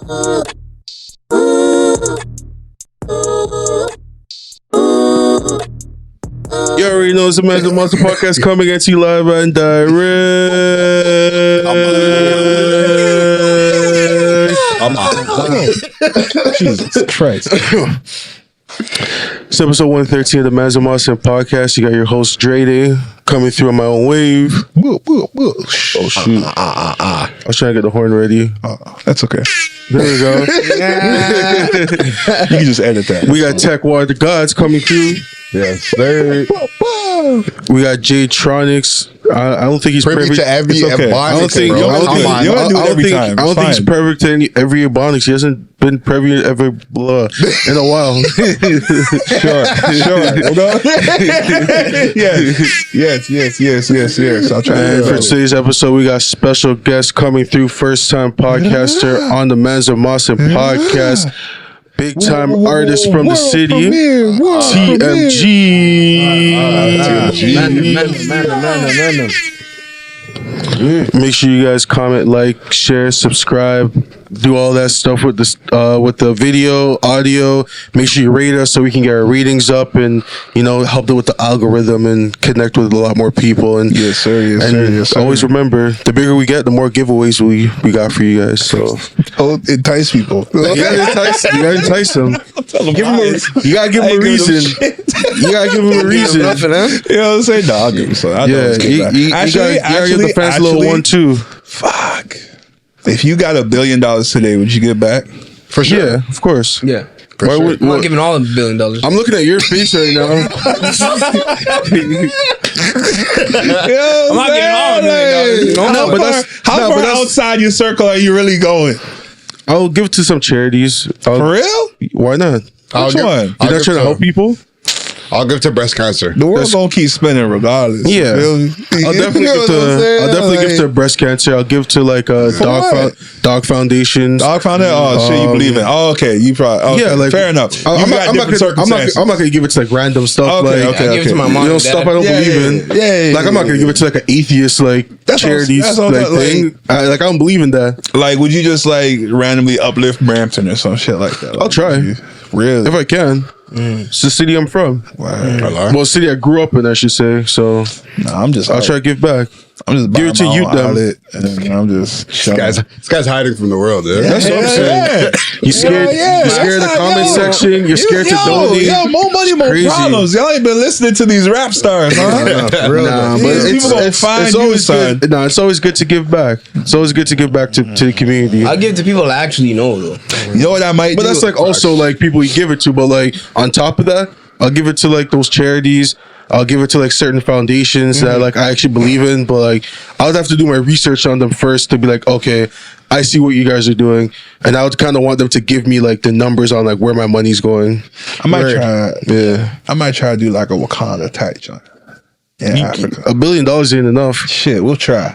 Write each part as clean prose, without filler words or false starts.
You already know it's the Man's Monster Podcast coming at you live and direct. Jesus Christ. It's episode 113 of the Man's Mossin Podcast. You got your host Dreday coming through on my own wave. Oh shoot. I was trying to get the horn ready. That's okay. There we go. You can just edit that. We got Tech War the Gods coming through. Yes, sir. We got J-Tronics. I don't think he's privy to every okay. I don't think he's perfect to every Ebonics. He hasn't been privy to every blah in a while. Sure. Yes. I'll try. And for today's episode, we got special guests coming through. First time podcaster on the Man's Mossin Podcast. Big time artist from the city, TMG. Make sure you guys comment, like, share, subscribe, do all that stuff with the video, audio. Make sure you rate us so we can get our ratings up and help them with the algorithm and connect with a lot more people. And yes, sir. Always remember, the bigger we get, the more giveaways we got for you guys. So entice people. You gotta entice them. You gotta give them a reason. You gotta give them a reason. You know what I'm saying? No, I'll give them some. You gotta give the fans a little 1-2. Fuck. If you got $1 billion today, would you give back? For sure. Yeah, of course. Yeah. I'm not giving all $1 billion. I'm looking at your face right now. I'm not giving all $1 billion. How far outside your circle are you really going? I'll give it to some charities. For real? Why not? Which one? You're not trying to help people? I'll give to breast cancer. The world's gonna keep spinning regardless. Yeah, I'll definitely give to breast cancer. I'll give to like dog foundations. Dog foundation. Oh shit, you believe in? Oh, okay. You probably fair enough. I'm not gonna give it to like random stuff. Okay. I give it to my mom. Stuff I don't believe in. Yeah. Like I'm not gonna give it to like an atheist charities thing. I don't believe in that. Like, would you just like randomly uplift Brampton or some shit like that? I'll try. Really, if I can. It's the city I'm from. Wow. Well, city I grew up in, I should say. So, I'll try to give back. I'm just give it to you, them. I'm just this guy's hiding from the world, dude. That's what I'm saying. You scared? You scared of the comment section? You're scared to donate? Yo, more money, more problems. Y'all ain't been listening to these rap stars, huh? It's always good to give back. It's always good to give back to the community. I'll give it to people that actually know, though. You know what I might do? But that's like also like people you give it to. But like on top of that, I'll give it to like those charities. I'll give it to like certain foundations that like I actually believe in, but like I would have to do my research on them first to be like, okay, I see what you guys are doing, and I would kind of want them to give me like the numbers on like where my money's going. I might try to do like a Wakanda type joint. Yeah, Africa. $1 billion ain't enough. Shit, we'll try.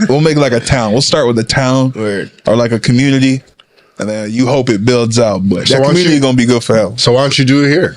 We'll make like a town. We'll start with a town or like a community, and then you hope it builds out. But that community is gonna be good for help. So why don't you do it here?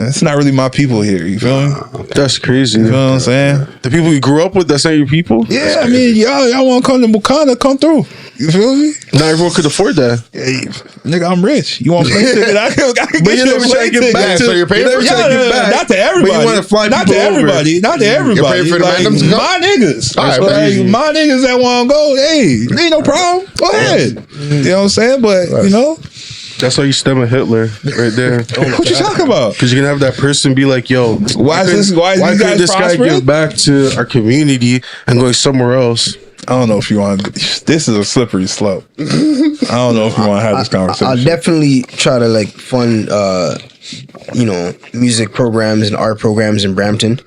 It's not really my people here. You feel me? That's crazy. You know what I'm saying? The people you grew up with, that's not your people? Yeah, I mean, y'all want to come to Wakanda, come through. You feel me? Not everyone could afford that. Hey, nigga, I'm rich. You want to play ticket? I can but you never try to give back. So you're paying for it? Not to everybody. But you want to fly people over. Not to everybody. You're paying for the randoms to come? My niggas. My niggas that want to go, hey, ain't no problem. Go ahead. You know what I'm saying? But, that's how you stem a Hitler right there. What you talking about? Because you're going to have that person be like, yo, why couldn't this guy give back to our community and going somewhere else? I don't know if you want. This is a slippery slope. I don't know if you want to have this conversation. I'll definitely try to like fund, music programs and art programs in Brampton.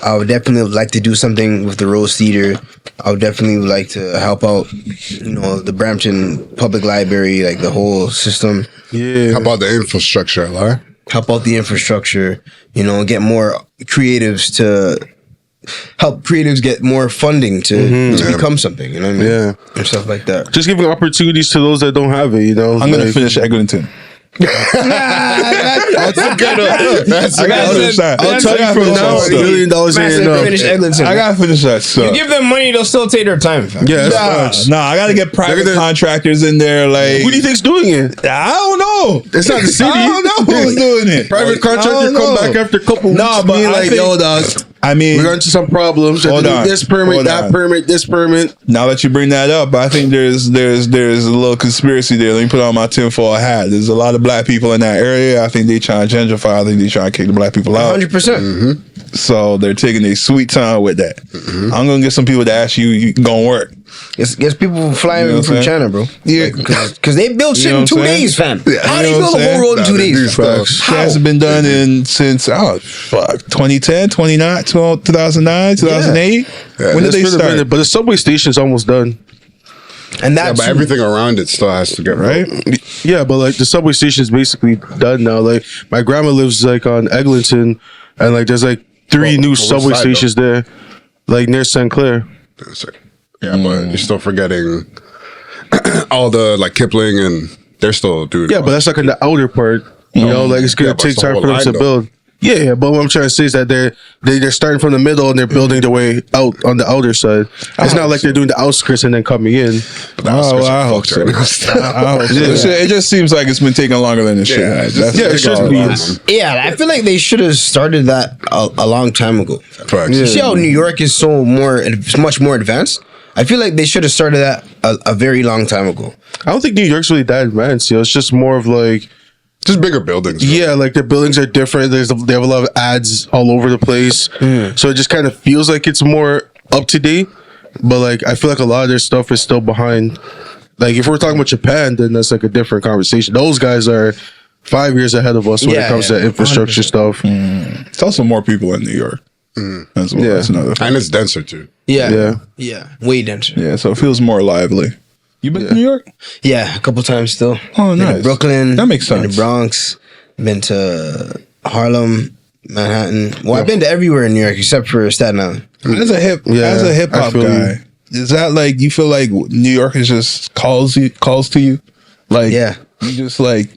I would definitely like to do something with the Rose Theater. I would definitely like to help out, the Brampton Public Library, like the whole system. Yeah. How about the infrastructure, Lar? Help out the infrastructure. Get more creatives to. Help creatives get more funding to become something, you know what I mean? Yeah. And stuff like that. Just giving opportunities to those that don't have it, I'm going to finish Eglinton. That's a good one. That's a good one. I'll tell you from now, $1 million ain't enough. I gotta finish that stuff. You give them money, they'll still take their time. Yeah, Nah, I gotta get private contractors in there. Like, who do you think's doing it? I don't know. It's not the city. I don't know who's doing it. Private contractor come back after a couple weeks. No, but being I like, think- yo, dog. I mean, we're going to some problems. Hold on. This permit, that permit, this permit. Now that you bring that up, I think there's a little conspiracy there. Let me put on my tinfoil hat. There's a lot of black people in that area. I think they trying to gentrify. I think they trying to kick the black people out. 100%. So they're taking a sweet time with that. I'm gonna get some people to ask you gonna work. It's people flying You know from China, bro. Yeah, because they built shit You know in what 2 I'm saying? days, fam. How do You you know build what a I'm whole road in 2 saying? days? It hasn't been done since 2010, 2009, 2008. When did they start? But the subway station's almost done. And Yeah, that's but everything around it still has to get Right? Yeah, but like the subway station's basically done now. Like my grandma lives like on Eglinton, and like there's like 3 new which subway side, stations there, like near St. Clair. Yeah, but you're still forgetting all the like Kipling, and they're still doing. Yeah, but that's like in the outer part. You know, like it's gonna Yeah, but take it's the time whole for them line, to though. build. Yeah, but what I'm trying to say is that they're starting from the middle and they're building their way out on the outer side. It's not like they're doing the outskirts and then coming in. I hope so. It just seems like it's been taking longer than it should. Yeah, That's it should be. Yeah, I feel like they should have started that a long time ago. Facts. You see how New York is it's much more advanced? I feel like they should have started that a very long time ago. I don't think New York's really that advanced. You know, it's just more of like. Just bigger buildings. Yeah, like their buildings are different. They have a lot of ads all over the place, so it just kind of feels like it's more up to date. But like, I feel like a lot of their stuff is still behind. Like, if we're talking about Japan, then that's like a different conversation. Those guys are 5 years ahead of us when it comes to infrastructure 100%. stuff. It's also more people in New York. As well. Yeah. That's another thing. And it's denser too. Yeah. Way denser. Yeah, so it feels more lively. You been to New York? Yeah, a couple times still. Oh, Been nice. to Brooklyn. That makes Been sense. to Bronx. Been to Harlem, Manhattan. Well, I've been to everywhere in New York except for Staten Island. As a hip I hop feel guy, is that like you feel like New York is just calls to you? Like, Yeah. you just like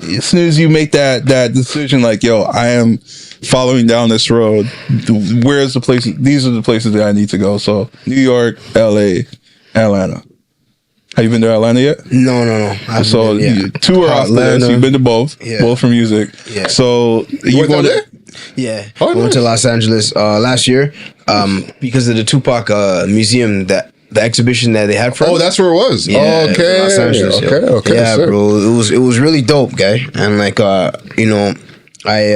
as soon as you make that decision, like, yo, I am following down this road. Where's the place? These are the places that I need to go. So New York, LA, Atlanta. Have you been to Atlanta yet? No. I've So been, you tour after this. Atlanta. You've been to both, Yeah. both for music. Yeah. So you went go there? Yeah, Oh, I went to nice. Los Angeles last year because of the Tupac museum, that the exhibition that they had for. Oh, that's where it was. Yeah, Okay. Los Angeles. yo. Okay. Yeah, sick. bro, it was really dope, guy, and like you know, I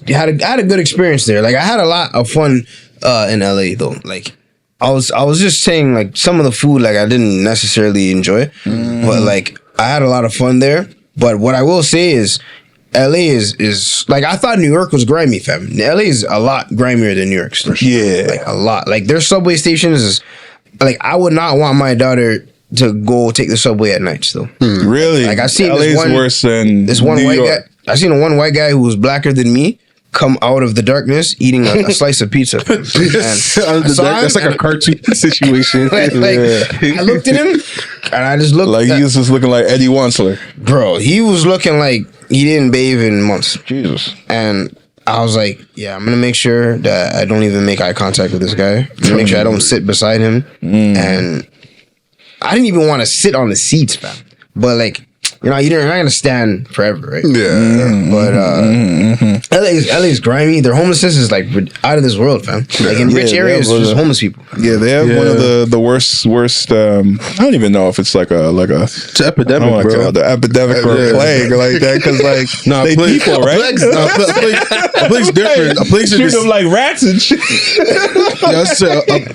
had a good experience there. Like I had a lot of fun in LA though. Like I was just saying, like some of the food like I didn't necessarily enjoy, but like I had a lot of fun there. But what I will say is, LA is like, I thought New York was grimy, fam. LA is a lot grimier than New York. Yeah. Like a lot. Like their subway stations is like, I would not want my daughter to go take the subway at night still. Really? Like I seen LA's this one worse than this one New white York. guy. I seen one white guy who was blacker than me come out of the darkness eating a slice of pizza. And I saw That's him, like a cartoon situation. like, I looked at him and I just looked Like at, he was just looking like Eddie Wansler. bro, he was looking like he didn't bathe in months. Jesus. And I was like, yeah, I'm gonna make sure that I don't even make eye contact with this guy. I'm gonna make sure I don't sit beside him. And I didn't even want to sit on the seats, fam. But like, you know, you're not gonna stand forever, right? Yeah. But LA's grimy. Their homelessness is like out of this world, fam. Like in rich Yeah, areas, yeah, just homeless people. Yeah, they have one of the worst. I don't even know if it's like a It's an epidemic, I don't bro. call it the epidemic or a plague or like that because like Nah, they plague- people, right? A plague's different. A plague's a Shoot disease. them like rats and shit. Yeah,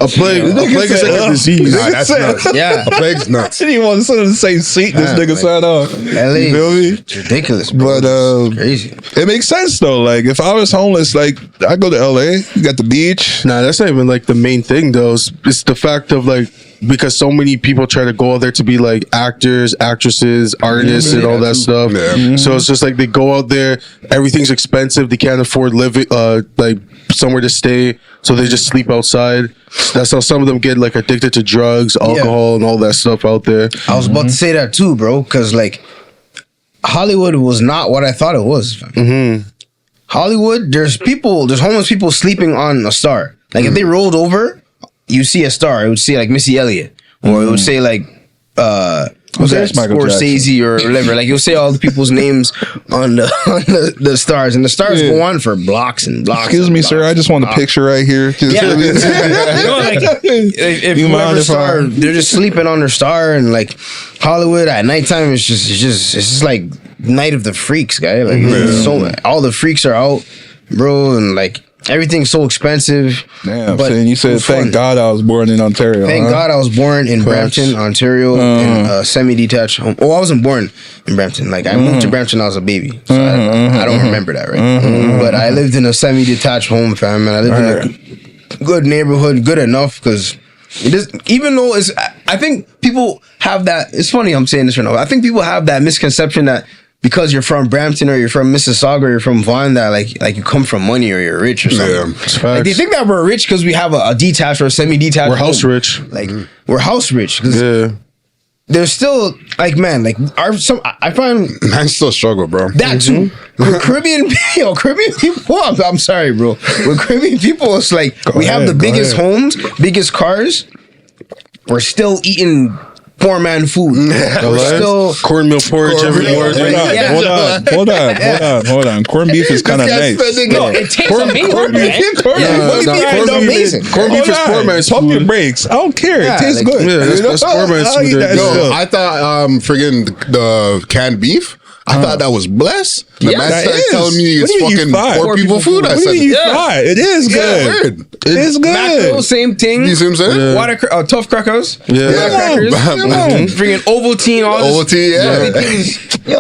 a plague is like a disease. Nah, that's nuts. Yeah. A plague's nuts. I didn't even want to sit in the same seat. This Yeah, nigga like- sat on. LA, You feel me? it's ridiculous, bro. But It's crazy. it makes sense though. Like if I was homeless, like I go to LA, you got the beach. Nah, that's not even like the main thing though. It's the fact of like, because so many people try to go out there to be like actors, actresses, artists, and all that stuff. Yeah. So it's just like they go out there, everything's expensive. They can't afford living, like somewhere to stay, so they just sleep outside. That's how some of them get like addicted to drugs, alcohol, and all that stuff out there. I was about to say that too, bro, because like Hollywood was not what I thought it was. Hollywood, there's homeless people sleeping on a star. Like if they rolled over, you see a star. It would say like Missy Elliott, or it would say like what's that, Michael Scorsese or whatever. Like you'll say all the people's names on the stars, and the stars go on for blocks and blocks. Excuse me, sir. I just want a picture right here. Just Yeah. If You mind whoever if star, they're just sleeping on their star, and like Hollywood at nighttime, it's just like night of the freaks, guy. Like so, all the freaks are out, bro, and like everything's so expensive. Damn, but and you said, it's fun. thank God I was born in Ontario. Thank huh? God I was born in Brampton, Ontario, in a semi-detached home. Oh, I wasn't born in Brampton. Like I moved to Brampton when I was a baby, so I don't remember that, right? But I lived in a semi-detached home, fam, and I lived in a good neighborhood, good enough because it is. Even though it's, I think people have that. It's funny I'm saying this right now. I think people have that misconception that because you're from Brampton or you're from Mississauga or you're from Vaughan, that like you come from money or you're rich or something. Yeah, like they think that we're rich because we have a detached or a semi-detached. We're house home. rich. Like we're house rich. 'Cause Yeah. there's still like I find man, still struggle, bro. that too. With Caribbean people, I'm sorry, bro. With Caribbean people, it's like we have the biggest homes, biggest cars. We're still eating poor man food. We're still cornmeal porridge every morning. Hold on. Corned beef is kind of nice. No, it tastes amazing. Corned beef is poor man's Pump your food. brakes. I don't care. It tastes like- good. Yeah, that's poor man's I'll eat food. that Yo, still. I thought friggin' the canned beef. I thought that was blessed. The man That started is. telling me What it's do you mean you fucking fried? poor people food. I What do said, you mean you yeah. fry? It is yeah, good. word. It's mackerel, good. same thing. You see what I'm saying? Water, tough crackers. Yeah. Crackers. Come on. Bringing Ovaltine, all this. Ovaltine, yeah.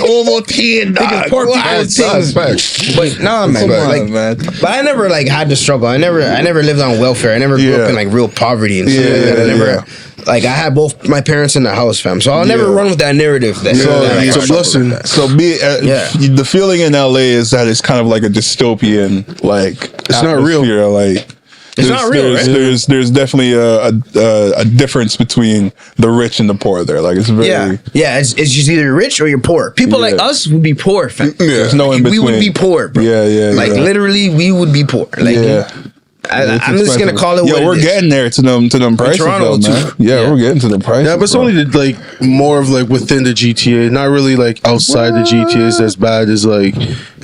Ovaltine, dog. Poor people That's things. facts. But nah, man. Come on, Like, man. but I never like had to struggle. I never lived on welfare. I never grew Yeah. up in like real poverty and stuff like that. I never. Like I had both my parents in the house, fam. So I'll never run with that narrative. That, that It's I a blessing. So the feeling in LA is that it's kind of like a dystopian, like It's not real. atmosphere, Like It's not real, right? There's definitely a difference between the rich and the poor there. Like it's very yeah. It's just either rich or you're poor. People like us would be poor, fam. There's no in We between. would be poor, bro. Yeah. Like literally, we would be poor. Like I'm just gonna call it. Yeah, what we're it is. getting there to them prices, Toronto, though, man. too. Yeah, we're getting to the prices. Yeah, but it's bro. only like more of like within the GTA, not really like outside the GTA is as bad as like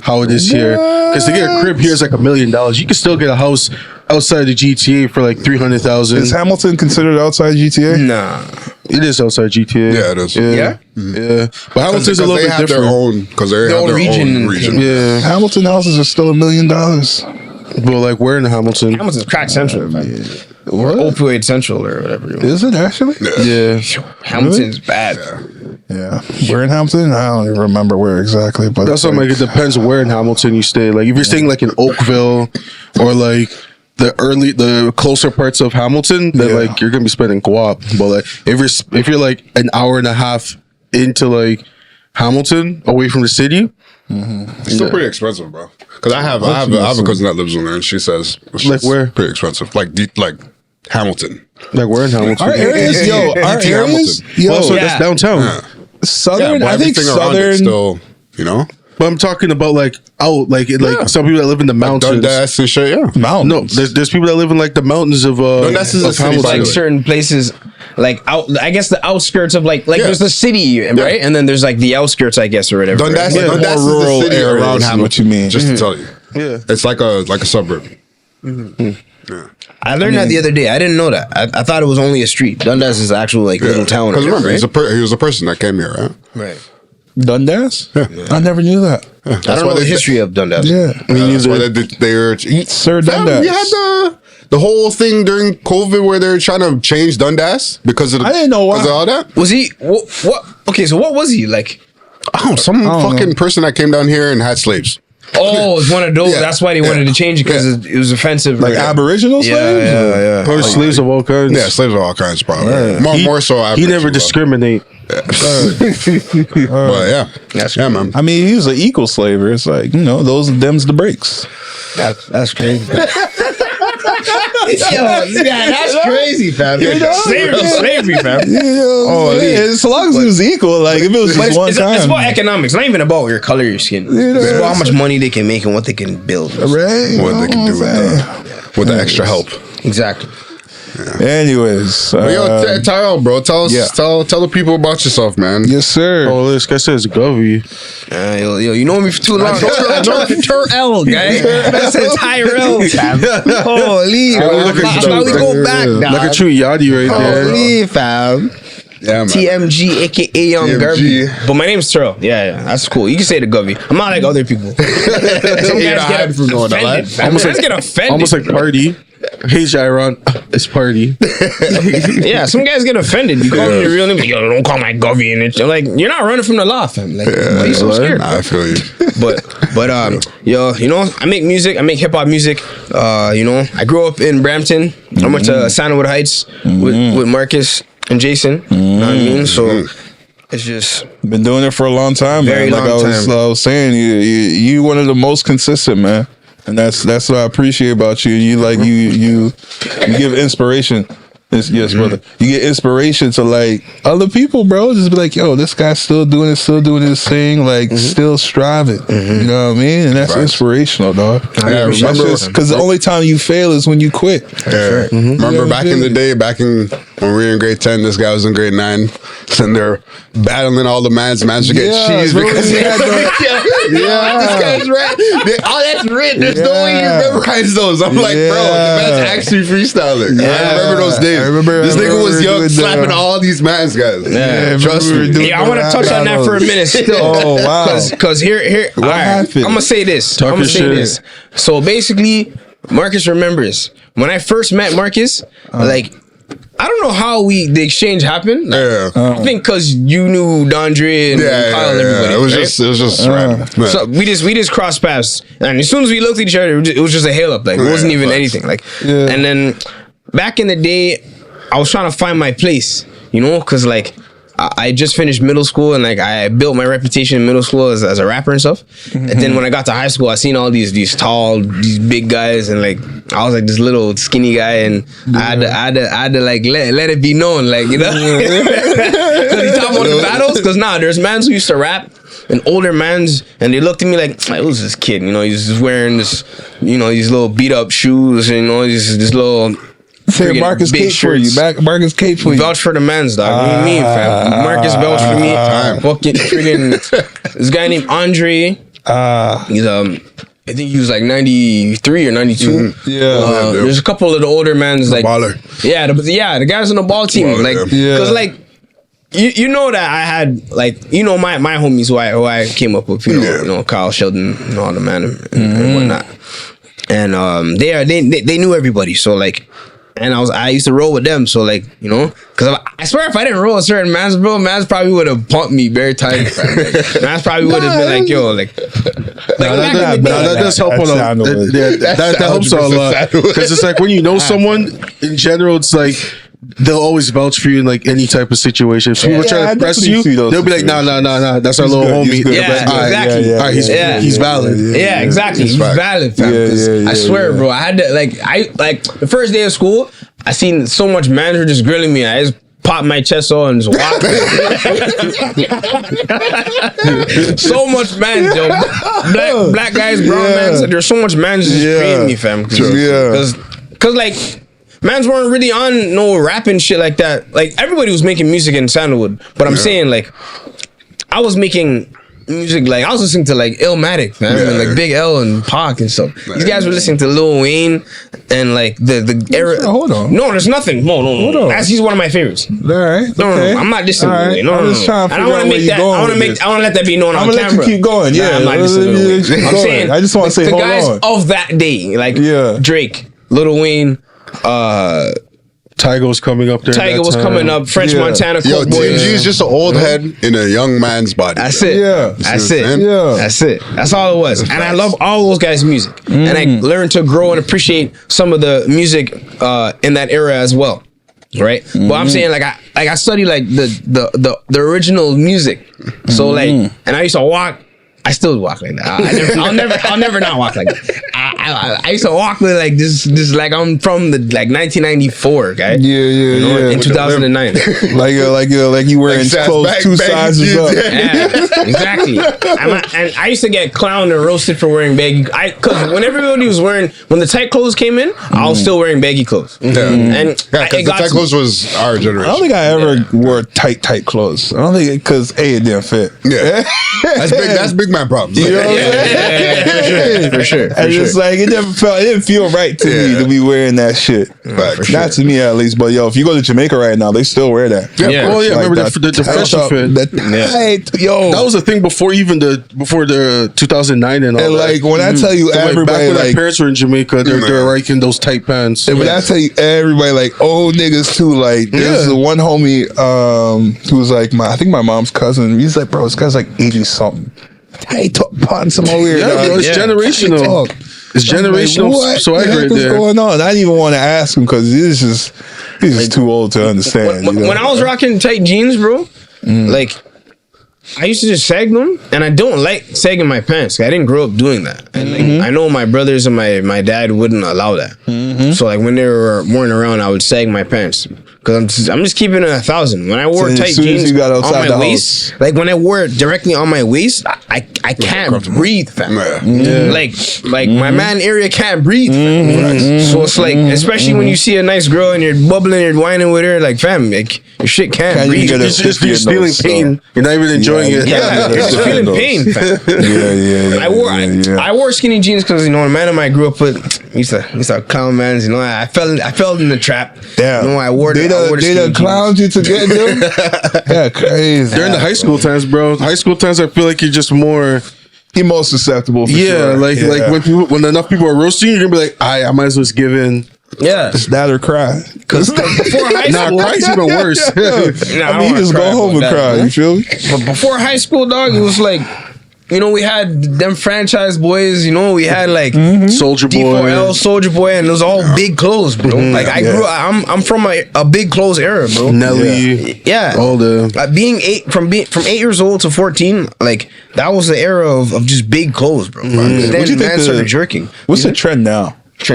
how it is here. Because to get a crib here is like $1 million. You can still get a house outside the GTA for like 300,000. Is Hamilton considered outside GTA? Nah. It is outside GTA. Yeah, it is. Yeah. But Hamilton's a little they bit have different. their own, because they have own their region. own region. Yeah. Hamilton houses are still $1 million. But like we're in Hamilton. Hamilton's crack central, fam. Or opioid central or whatever. Is it actually? Yeah. Hamilton's bad. Yeah. We're in Hamilton? I don't even remember where exactly, but That's something like it depends where in Hamilton you stay. Like if you're staying like in Oakville or like the closer parts of Hamilton, then like you're gonna be spending guap. But like if you're like an hour and a half into like Hamilton away from the city, It's still pretty expensive, bro. Because I have a cousin that lives on there, and she says it's Like where? pretty expensive. Like Hamilton. like we're in Hamilton. our areas, yo, our DT areas, Hamilton. yo, Oh, so that's downtown. Southern, but I think everything around it's Southern, still, you know, But I'm talking about like out like some people that live in the mountains. Dundas and shit. Yeah, mountains. No, there's people that live in like the mountains of Dundas is a of city, Hamilton. by the Like way. certain places, like out. I guess the outskirts of like there's the city, right? And then there's like the outskirts, I guess, or whatever. Dundas, right? Dundas is more the rural city areas around is Hamilton. what you mean. Just to tell you, Yeah. it's like a suburb. I learned that the other day. I didn't know that. I thought it was only a street. Dundas is actual like little town. Because remember, right? he was a person that came here, right? Right. Dundas? I never knew that. I don't know the history of Dundas. Yeah. That's why they were Sir Fam, Dundas. We had the whole thing during COVID where they're trying to change Dundas because of I didn't know why. because of all that. Was he what? Okay, so what was he like? Oh, some fucking person that came down here and had slaves. Oh, it's one of those. Yeah, That's why they wanted to change it because it was offensive. Like Aboriginal slaves? yeah. Probably slaves of all kinds. Yeah, slaves of all kinds, probably. More so. He Aboriginal, never discriminate. But yeah, yeah, man. I mean, he was an equal slaver. It's like, them's the breaks. That's crazy. Yeah, that's crazy, fam. Slavery, fam. As long as it was equal, like if it was just one time. It's about economics, not even about your color, your skin. It's about how much money they can make and what they can build. Right? What they can do with the extra help. Exactly. Anyways, Yo, Tyrell, bro, tell us, tell the people about yourself, man. yes, sir. Oh, this guy says Govey. Yo, you know me for too long. Tyrell, guy. That says Tyrell. Holy, Look at fam. We go back, Look dog. at you, Yachty, right there. Holy, fam. Yeah, man. TMG, aka Young TMG. Garby. But my name's Terrell. Yeah, that's cool. You can say the Govey. I'm not like other people. Some You're not hiding from going that offended. life. Some guys get offended. Almost like party. Hey, Jairon, it's party. Yeah, some guys get offended. You call me your real name. Yo, don't call my Govey. And it's like, you're not running from the law, fam. Like, why are you so scared? Nah, I feel you. But yo, you know, I make music. I make hip hop music. You know, I grew up in Brampton. I went to Sandalwood Heights with Marcus and Jason. You know what I mean? So it's just Been doing it for a long time, Very man. Like long I was, time. I was saying, you one of the most consistent, man. And that's what I appreciate about you. You give inspiration. Yes, brother. You get inspiration to like other people, bro. Just be like, yo, this guy's still doing his thing, like still striving. You know what I mean? And that's inspirational, dog. Yeah, remember Because the only time you fail is when you quit. Yeah. Remember back in the day, when we were in grade 10, this guy was in grade 9, sitting there battling all the mans to get cheese because he had this guy's right. Oh, that's written. There's no way you memorize those. I'm like, bro, the man's actually freestyling. I remember those days. I remember this nigga was young, doing slapping all these mans, guys. Yeah, Trust me. Yeah, I want to touch on that for a minute still. Oh, wow. Because here, all right, happened? I'm gonna say this. Talk I'm gonna your say shit. this. So basically, Marcus remembers when I first met Marcus. Like, I don't know how the exchange happened. Like, Yeah. I think because you knew Dondre and Kyle and everybody. It was right? just random. Yeah. So we just crossed paths, and as soon as we looked at each other, it was just a hail up. Like, it wasn't even anything. Like, and then back in the day, I was trying to find my place, you know, because like I just finished middle school and like I built my reputation in middle school as a rapper and stuff. And then when I got to high school, I seen all these tall, these big guys, and like I was like this little skinny guy, and I had to like let it be known, like, you know, because you talk about the battles. Because there's mans who used to rap. And older mans, and they looked at me like, it was this kid, you know, he's just wearing this, you know, these little beat up shoes, and, you know, this little. Say Marcus big Cape for you. shirts. Marcus Cape for you. Vouch for the men's, dog. What do you mean, fam? Marcus vouch for me. Fucking friggin' this guy named Andre. He's I think he was like 93 or 92. Yeah. There's a couple of the older men's like baller. Yeah, the guys on the ball team. Baller, Like, yeah. cause like you know that I had like, you know, my homies who I came up with, you know, Kyle Sheldon and all the man and whatnot. And they knew everybody, so like. And I used to roll with them, so like, you know, because I swear if I didn't roll a certain man's, bro, man's probably would have pumped me very tight. Man's probably would have been like, yo, like that does help on that helps a lot, because it's like when you know someone in general, it's like they'll always vouch for you in like any type of situation. If people try to press you, they'll be like, nah, that's our little homie. Yeah, exactly. All right, he's valid. Yeah, exactly. He's valid, fam. I swear, bro. I had to like the first day of school, I seen so much man who just grilling me. I just popped my chest on and just walked. So much man, yo. Black guys, brown men. There's so much man just creating me, fam. Cause like mans weren't really on no rapping shit like that. Like everybody was making music in Sandalwood, but I'm saying like I was making music, like I was listening to like Illmatic, fam, and like Big L and Pac and stuff. These guys were listening to Lil Wayne and like the era. Hold on. No, there's nothing. No. Hold on. He's one of my favorites. All right. No, I'm not dissing. All right. No, I'm just trying to I figure don't want out to where make you're that. going I want with to this. I want to let that be known I'm on gonna let camera. you keep going. Yeah, I'm not dissing. I'm saying I just want to say, the hold guys on. of that day, like Drake, Lil Wayne, Tyga was coming up there. Tiger was coming up. French Montana, Yo, Coke Boys. TMG is just an old head in a young man's body. That's it. Yeah. That's what I'm it. saying? Yeah. That's it. That's all it was. And I love all those guys' music. And I learned to grow and appreciate some of the music in that era as well. Right? But I'm saying like I study like the original music. So like, and I used to walk. I still walk like that. I'll never not walk like that. I used to walk with like this like I'm from the like 1994, guy. In 2009. like you wearing clothes two sizes up. Yeah, exactly. And I used to get clowned and roasted for wearing baggy. Because when everybody was wearing, when the tight clothes came in, I was still wearing baggy clothes. And because the tight clothes was our generation. I don't think I ever wore tight clothes. I don't think because it didn't fit. Yeah, that's big man problem. You know what I'm saying? For sure. And it's like it didn't feel right to me to be wearing that shit. Not to me at least. But yo, if you go to Jamaica right now, they still wear that. Oh yeah, remember the fashion fit? Yo, that was a thing before the 2009 and all. And like when I tell you, so everybody back when like my parents were in Jamaica, they're liking those tight pants. And when I tell you, everybody like old niggas too. Like there's the one homie who was like I think my mom's cousin. He's like, bro, this guy's like 80 something. Tight on some over here. Yeah, bro, it's generational. It's generational swag right there. What's going on? I didn't even want to ask him because he's just too old to understand. When I was rocking tight jeans, bro, like I used to just sag them, and I don't like sagging my pants. I didn't grow up doing that, and like, I know my brothers and my dad wouldn't allow that. So like when they weren't around, I would sag my pants because I'm just keeping it 1,000. When I wore tight jeans on my waist, like when I wore it directly on my waist, I can't breathe, fam. Like my man area can't breathe. So it's like, especially when you see a nice girl and you're bubbling, you're whining with her, like fam, like your shit can't breathe. You're just feeling pain. You're not even enjoying it. Yeah, you're just feeling pain, fam. I wore skinny jeans because a man of mine grew up with used to clown mans. I fell in the trap. Damn. I wore the They done clowned you to get them. Yeah, crazy. During the high school times, bro. High school times, I feel like you're just more. You're more susceptible. For sure. Like when enough people are roasting you, you're gonna be like, I might as well just give in. Yeah, it's that or cry. Because before high school, cry's even worse. I mean, you just go home and cry. You feel me? But before high school, dog, it was like, we had them franchise boys. We had like Soldier Boy, D4L, Soldier Boy, and it was all big clothes, bro. Like I grew up, I'm from a big clothes era, bro. Nelly, all the from 8 years old to 14, like that was the era of just big clothes, bro. Then man started jerking. What's the trend now? It's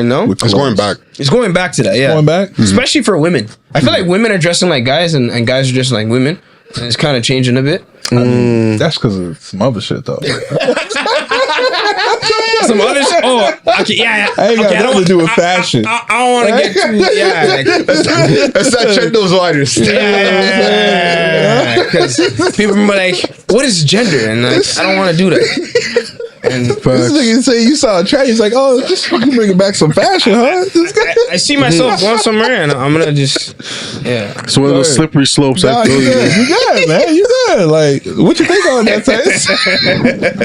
going back. It's going back to that, yeah. Going back? Especially for women. I feel like women are dressing like guys and guys are dressing like women. And it's kind of changing a bit. That's because of some other shit, though. Some other shit? Oh, okay, yeah. I ain't got nothing to do with fashion. I don't want to get too, yeah. Let's not check those waters. Yeah. Because people are like, what is gender? And like, I don't want to do that. And this nigga say you saw a trend. He's like, oh, just fucking bringing back some fashion, huh? I see myself going somewhere, and I'm gonna just, It's one of those slippery slopes. I feel you good, man. You good. Like, what you think on that, Tice? I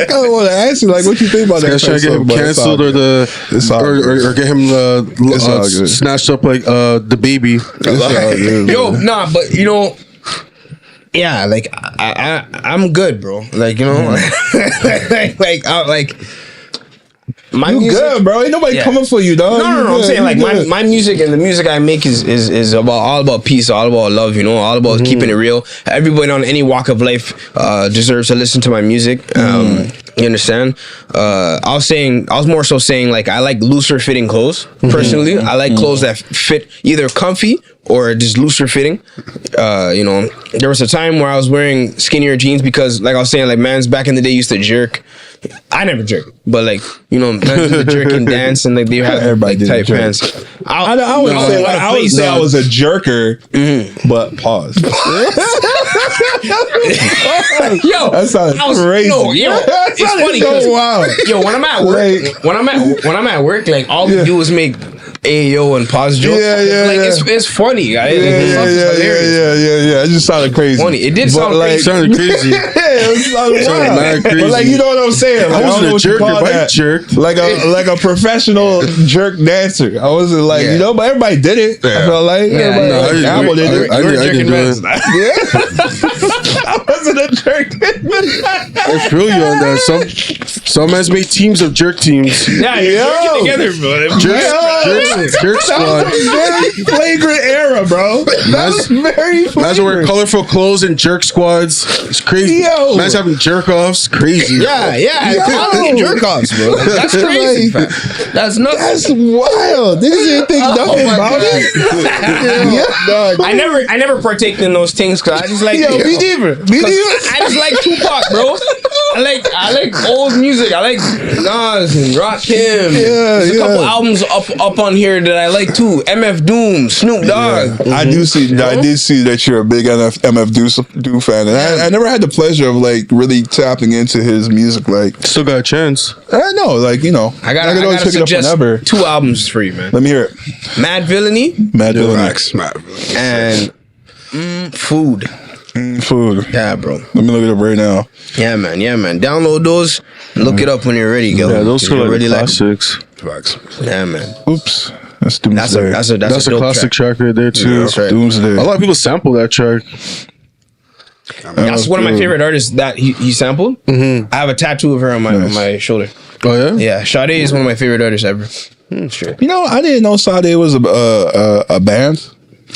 kind of want to ask you, like, what you think about that? Trying to get him canceled or get him snatched up like the baby. But yeah, like I'm good, bro. Like my you music, good, bro. Ain't nobody coming for you, dog. No. I'm saying like my music and the music I make is all about peace, all about love. All about keeping it real. Everybody on any walk of life deserves to listen to my music. You understand? I was more so saying like I like looser fitting clothes. Personally, I like clothes that fit either comfy or just looser fitting. There was a time where I was wearing skinnier jeans because, like I was saying, like mans back in the day used to jerk. I never jerk, but like mans used to jerk and dance, and like they have like tight pants. I would say I was a jerker, but pause. Yo, that sounds crazy. It's funny. Yo, when I'm at work, like all we do is make Ayo and pause jokes. It's funny, guys. Yeah. It just sounded crazy. Funny. It did sound like, crazy. Sounded crazy. It sounded wild. Crazy. But like, you know what I'm saying? Like, I wasn't a jerk. I jerked. Like a professional jerk dancer. I wasn't like, but everybody did it. I felt like everybody. I didn't do it. I wasn't a jerk. I feel you on that. Some has made teams of jerk teams. Yeah, you're working together, bro. Jerk squad. Very flagrant era, bro. That's very Man's wearing flagrant. colorful clothes and jerk squads. It's crazy. Yo. Man's having jerk offs. Crazy. Yeah. Quality jerk offs, bro. That's crazy. Like, That's nuts. that's wild. Niggas didn't think nothing about it. I never partake in those things because I just like. Yo, me neither. Me neither. I just like Tupac, bro. I like old music. I like Nas and Rakim. There's a couple albums up on here that I like too. MF Doom, Snoop Dogg. I do see. I did see that you're a big MF Doom fan, and I never had the pleasure of like really tapping into his music. Like, Still got a chance. I know, like I could gotta always pick it up suggest whenever. 2 albums for you, man. Let me hear it. Mad Villainy Mad Villainy. Facts, man. and Food. Food. Yeah, bro. Let me look it up right now. Yeah, man. Download those. Look it up when you're ready, girl. Yeah, those are like really classics. Facts. Yeah, man. Oops. That's Doomsday. That's That's a dope classic track. track right there too. Yeah, that's right. Doomsday. A lot of people sample that track. That's one of my favorite artists that he sampled. I have a tattoo of her on my shoulder. Oh yeah. Yeah, Sade is one of my favorite artists ever. Sure. You know, I didn't know Sade was a band.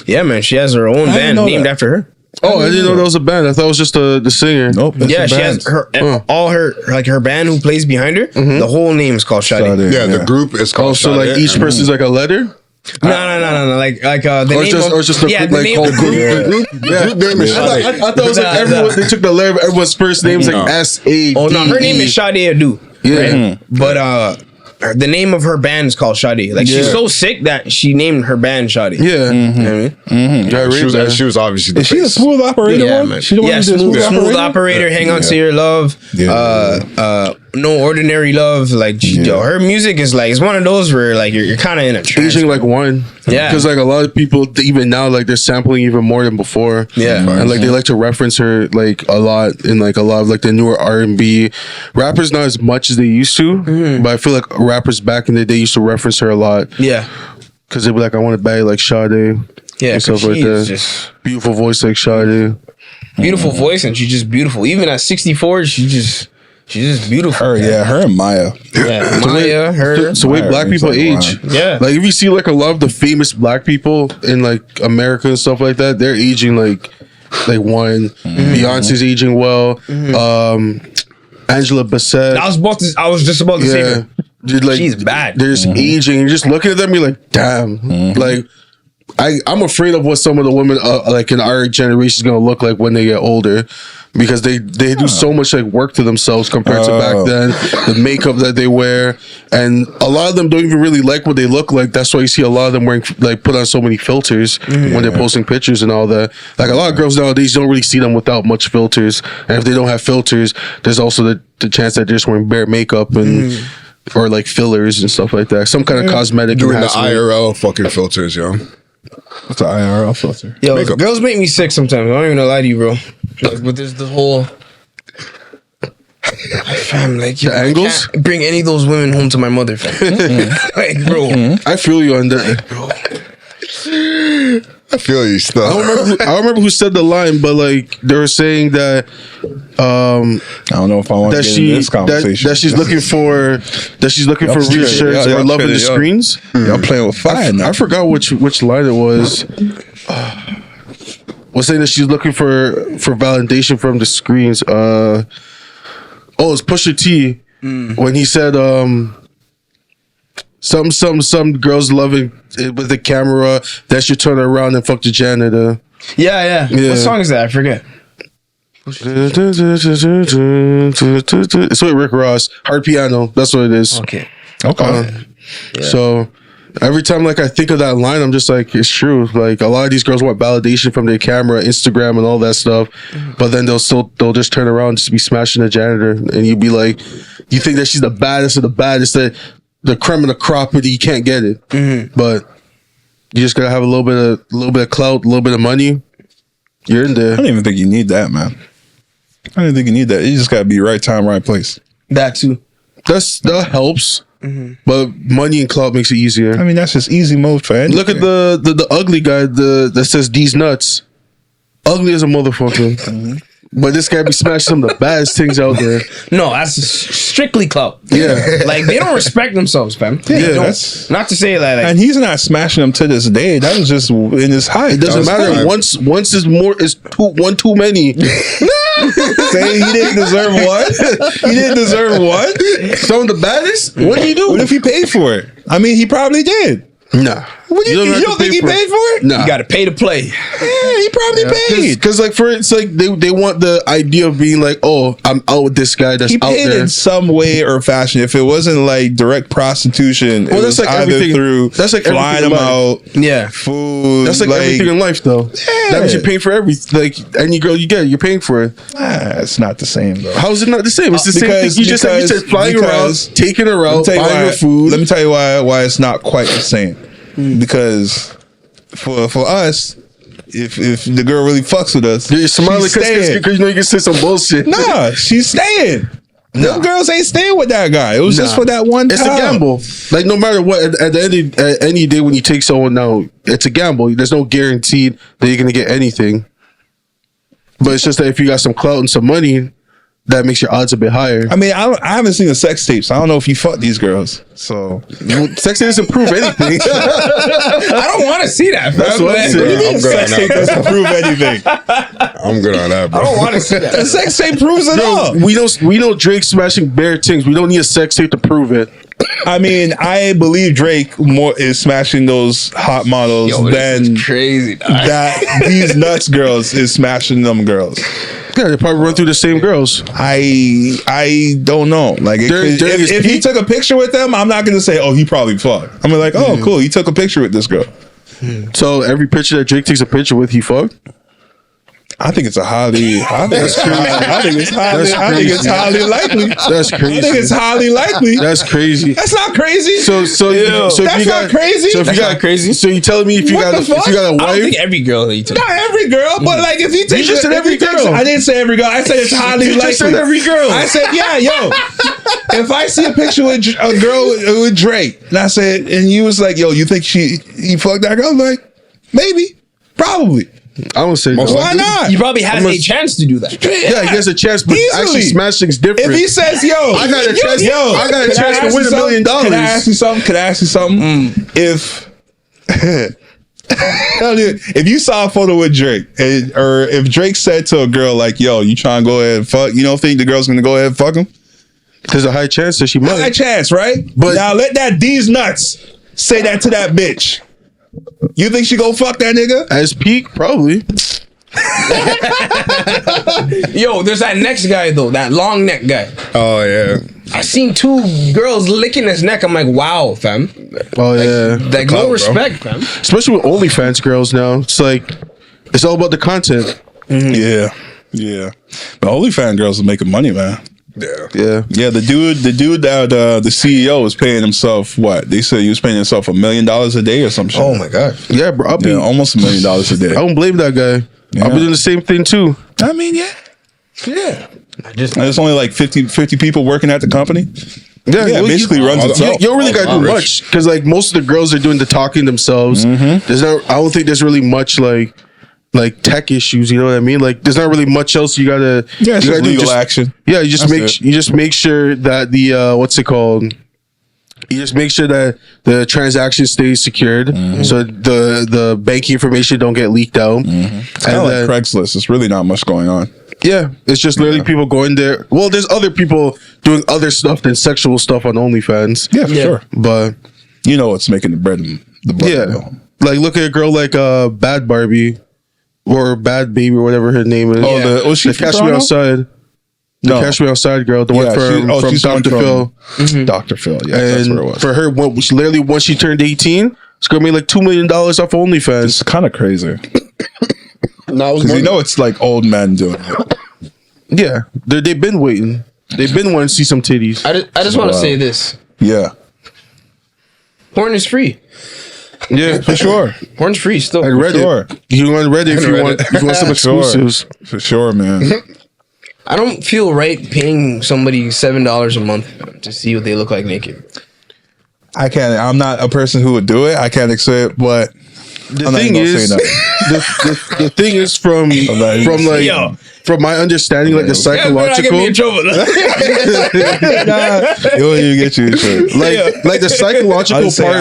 Yeah, man. She has her own didn't band know named that. after her. Oh, I didn't know that was a band. I thought it was just the singer. Nope. That's Yeah, a she band. has her all her like her band who plays behind her. The whole name is called Sade. Sade. Yeah, the group is Oh, called. so like Sade. each person's like a letter. No. Like the Or name just, of, or just the yeah, like the name whole of group. The group name is I Sade. thought it was like everyone. They took the letter. Everyone's first name's like No. S-A-D-E. Oh no, her name is Sade Adu. Yeah. Right? But the name of her band is called Sade. Like she's so sick that she named her band Sade. Yeah. You know what I mean? Yeah, I read that. She was obviously the Is she a face. smooth operator? Yeah, one? man. She the one Yeah, who did smooth operator. Hang on to your love. Yeah. No ordinary love. Like yo, her music is like it's one of those where like you're kind of in a trance. Aging like one. Yeah. Because like a lot of people, even now, like they're sampling even more than before. Yeah. And like they like to reference her like a lot in like a lot of like the newer R&B. Rappers not as much as they used to, but I feel like rappers back in the day used to reference her a lot. Yeah. Because they'd be like, I want to bag like Sade. Yeah, and stuff she's like that. just Beautiful voice like Sade. beautiful voice, and she's just beautiful. Even at 64, she's just beautiful. Her and Maya. Yeah, Maya, her. It's the way Right, black people exactly. age. Yeah. Like if you see like a lot of the famous black people in like America and stuff like that, they're aging like one. Beyonce's aging well. Angela Bassett. I was just about to say Yeah. that. Dude, like, She's bad. They're just aging. You're just looking at them, you're like, damn. Like I'm afraid of what some of the women like in our generation is gonna look like when they get older, because they do so much like work to themselves compared to back then. The makeup that they wear, and a lot of them don't even really like what they look like. That's why you see a lot of them wearing like put on so many filters when they're posting pictures and all that. Like a lot of girls nowadays, you don't really see them without much filters, and if they don't have filters, there's also the chance that they're just wearing bare makeup and. Or like fillers and stuff like that. Some kind of cosmetic Doing the enhancement. IRL fucking filters, yo. What's the IRL filter? Yo, Makeup. girls make me sick sometimes. I don't even know lie to you, bro. Like with this, the whole. Fam, like yo, angles? I can't bring any of those women home to my mother, fam. Like, bro. I feel you on that. I feel you still. I don't remember who said the line, but like they were saying that I don't know if I want to that get into this conversation. that she's looking for Y'all reassurance y'all or love in the y'all- screens. Y'all playing with fire now. I forgot which line it was. Was saying that she's looking for validation from the screens. It's Pusha T when he said some girls loving it with the camera that should turn around and fuck the janitor. Yeah. What song is that? I forget. It's with Rick Ross. Hard piano. That's what it is. Okay. So every time like I think of that line, I'm just like, it's true. Like a lot of these girls want validation from their camera, Instagram, and all that stuff, but then they'll just turn around and just be smashing the janitor, and you'd be like, you think that she's the baddest of the baddest, that the creme of the crop, but you can't get it. But you just gotta have a little bit of clout, a little bit of money. You're in there. I don't even think you need that, man. I don't think you need that. You just gotta be right time, right place. That too. That helps, but money and clout makes it easier. I mean, that's just easy mode for anything. Look at the ugly guy that says these nuts. ugly as a motherfucker. But this guy be smashing some of the baddest things out there. No, that's strictly clout. Yeah. Like, they don't respect themselves, fam. They don't. Not to say that, like, And he's not smashing them to this day. That was just in his height. It doesn't matter. Once is one too many. Say he didn't deserve one. He didn't deserve one. Some of the baddest? What do you do? What if he paid for it? I mean, he probably did. Nah. What do you don't think he paid for it? Nah. you gotta pay to play. Yeah, he probably paid. Because like it's like they want the idea of being like, oh, I'm out with this guy that's He out paid there. in some way or fashion. If it wasn't like direct prostitution, Well, it that's was like either everything. through That's like flying everything him in life. out, Yeah. food. That's like everything in life, though. That means you're paying for everything. Like any girl you get, you're paying for it. It's not the same though. How is it not the same? It's the same thing. You just said flying around, taking her out, buying her food. Let me tell you why it's not quite the same. Because for us, if the girl really fucks with us, You're smiling she's staying. because you know you can say some bullshit. Nah, she's staying. Nah. Them girls ain't staying with that guy. It was just for that one time. It's a gamble. Like no matter what, at the end of any day when you take someone out, it's a gamble. There's no guaranteed that you're gonna get anything. But it's just that if you got some clout and some money, that makes your odds a bit higher. I mean, I haven't seen the sex tapes. I don't know if you fuck these girls. So Sex doesn't prove anything. I don't want to see that, fam. That's what I'm Like, saying. I'm good on sex tape that. doesn't prove anything. I'm good on that, bro. I don't want to see The that. sex tape proves it all. we know Drake smashing bare things. We don't need a sex tape to prove it. I mean, I believe Drake more is smashing those hot models Yo, this than is crazy, dog. that these nuts girls is smashing them girls. Yeah, they probably run through the same girls. I don't know. Like if he took a picture with them, I'm not gonna say, oh, he probably fucked. I'm like, oh, cool, he took a picture with this girl. So every picture that Drake takes a picture with, he fucked. I think it's highly likely. That's crazy. I think it's highly likely. That's crazy. That's not crazy. So that's if you not crazy. So if That's you got not crazy. So you telling me if you What got the fuck? a I don't wife? think every girl that you took. Not every girl, but like if he takes, just said every girl. I didn't say every girl. I said it's highly You likely. just said every girl. I said, yeah, yo. If I see a picture with a girl with Drake, and I said, and you was like, yo, you think he fucked that girl? I'm like, maybe, probably. I don't say no. Why not? You probably has a chance to do that. Yeah, he has a chance, but Easily. actually smashing's different. If he says, yo, I got a chance. I got a chance to win $1 million. Can I ask you something? If if you saw a photo with Drake, or if Drake said to a girl like, yo, you trying to go ahead and fuck, you don't think the girl's gonna go ahead and fuck him? There's a high chance that she might. High chance, right? But now let these nuts say that to that bitch. You think she go fuck that nigga? As peak, probably. Yo, there's that next guy though, that long neck guy. Oh yeah. I seen 2 girls licking his neck. I'm like, wow, fam. Oh yeah. Like clout, no bro. respect, fam. Especially with OnlyFans girls now. It's like it's all about the content. Yeah. But OnlyFans girls are making money, man. Yeah. Yeah, the dude that the CEO was paying himself what? They said he was paying himself $1 million a day or some shit. Oh my god. Yeah, bro. Almost $1 million a day. I don't blame that guy. Yeah. I'll be doing the same thing too. I mean, yeah. There's only like 50 people working at the company. Yeah, Yeah, well, basically runs itself. You don't really gotta do Rich. much because like most of the girls are doing the talking themselves. There's not. I don't think there's really much like tech issues. You know what I mean? Like there's not really much else you gotta. Yeah, it's you just gotta do. legal action. Yeah, you just That's it. you just make sure that the what's it called? You just make sure that the transaction stays secured, so the banking information don't get leaked out. It's kind of like then- Craigslist. It's really not much going on. Yeah, it's just literally people going there. Well, there's other people doing other stuff than sexual stuff on OnlyFans. Yeah, for sure. But You know what's making the bread and the butter. yeah, though. like look at a girl like Bad Barbie or Bad Baby or whatever her name is. Oh, was she the from Cash Me Toronto? Outside. No. Cash Me Outside girl, the one from she's the one Dr. Phil. Dr. Phil, yeah, that's And what it was. for her, literally once she turned 18, it's gonna make like $2 million off OnlyFans. It's kind of crazy. No, Because you know it's like old men doing it. Yeah, they've been waiting. They've been wanting to see some titties. I just want to Wow. say this. Yeah, Porn is free. Yeah, for sure. Porn's free still. And Reddit. sure. You go on Reddit if you want some exclusives. For sure, man. I don't feel right paying somebody $7 a month to see what they look like naked. I'm not a person who would do it. I can't accept, but The thing is, the thing is from my understanding, like the psychological, me in trouble. It won't even get you in trouble. like the psychological part.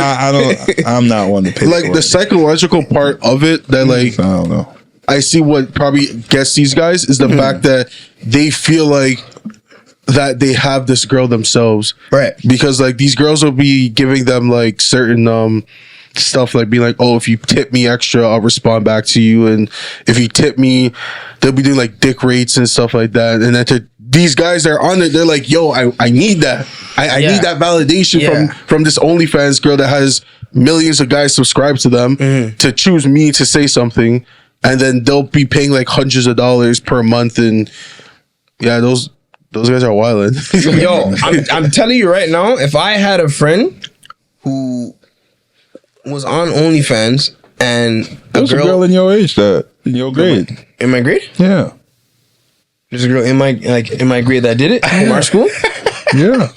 I'm not one to pay. Like the psychological part of it that like I don't know. I see what probably gets these guys is the fact that they feel like that they have this girl themselves, Right. Because like these girls will be giving them like certain stuff, like being like, oh, if you tip me extra, I'll respond back to you, and if you tip me, they'll be doing like dick rates and stuff like that. And then these guys are on it, they're like, yo, I need that. I need that validation from this OnlyFans girl that has millions of guys subscribed to them to choose me to say something. And then they'll be paying like hundreds of dollars per month, and yeah, those guys are wildin'. Yo, I'm telling you right now, if I had a friend who was on OnlyFans and There's a girl in your age in your grade. In my grade? Yeah. There's a girl in my grade that did it from our school. Yeah.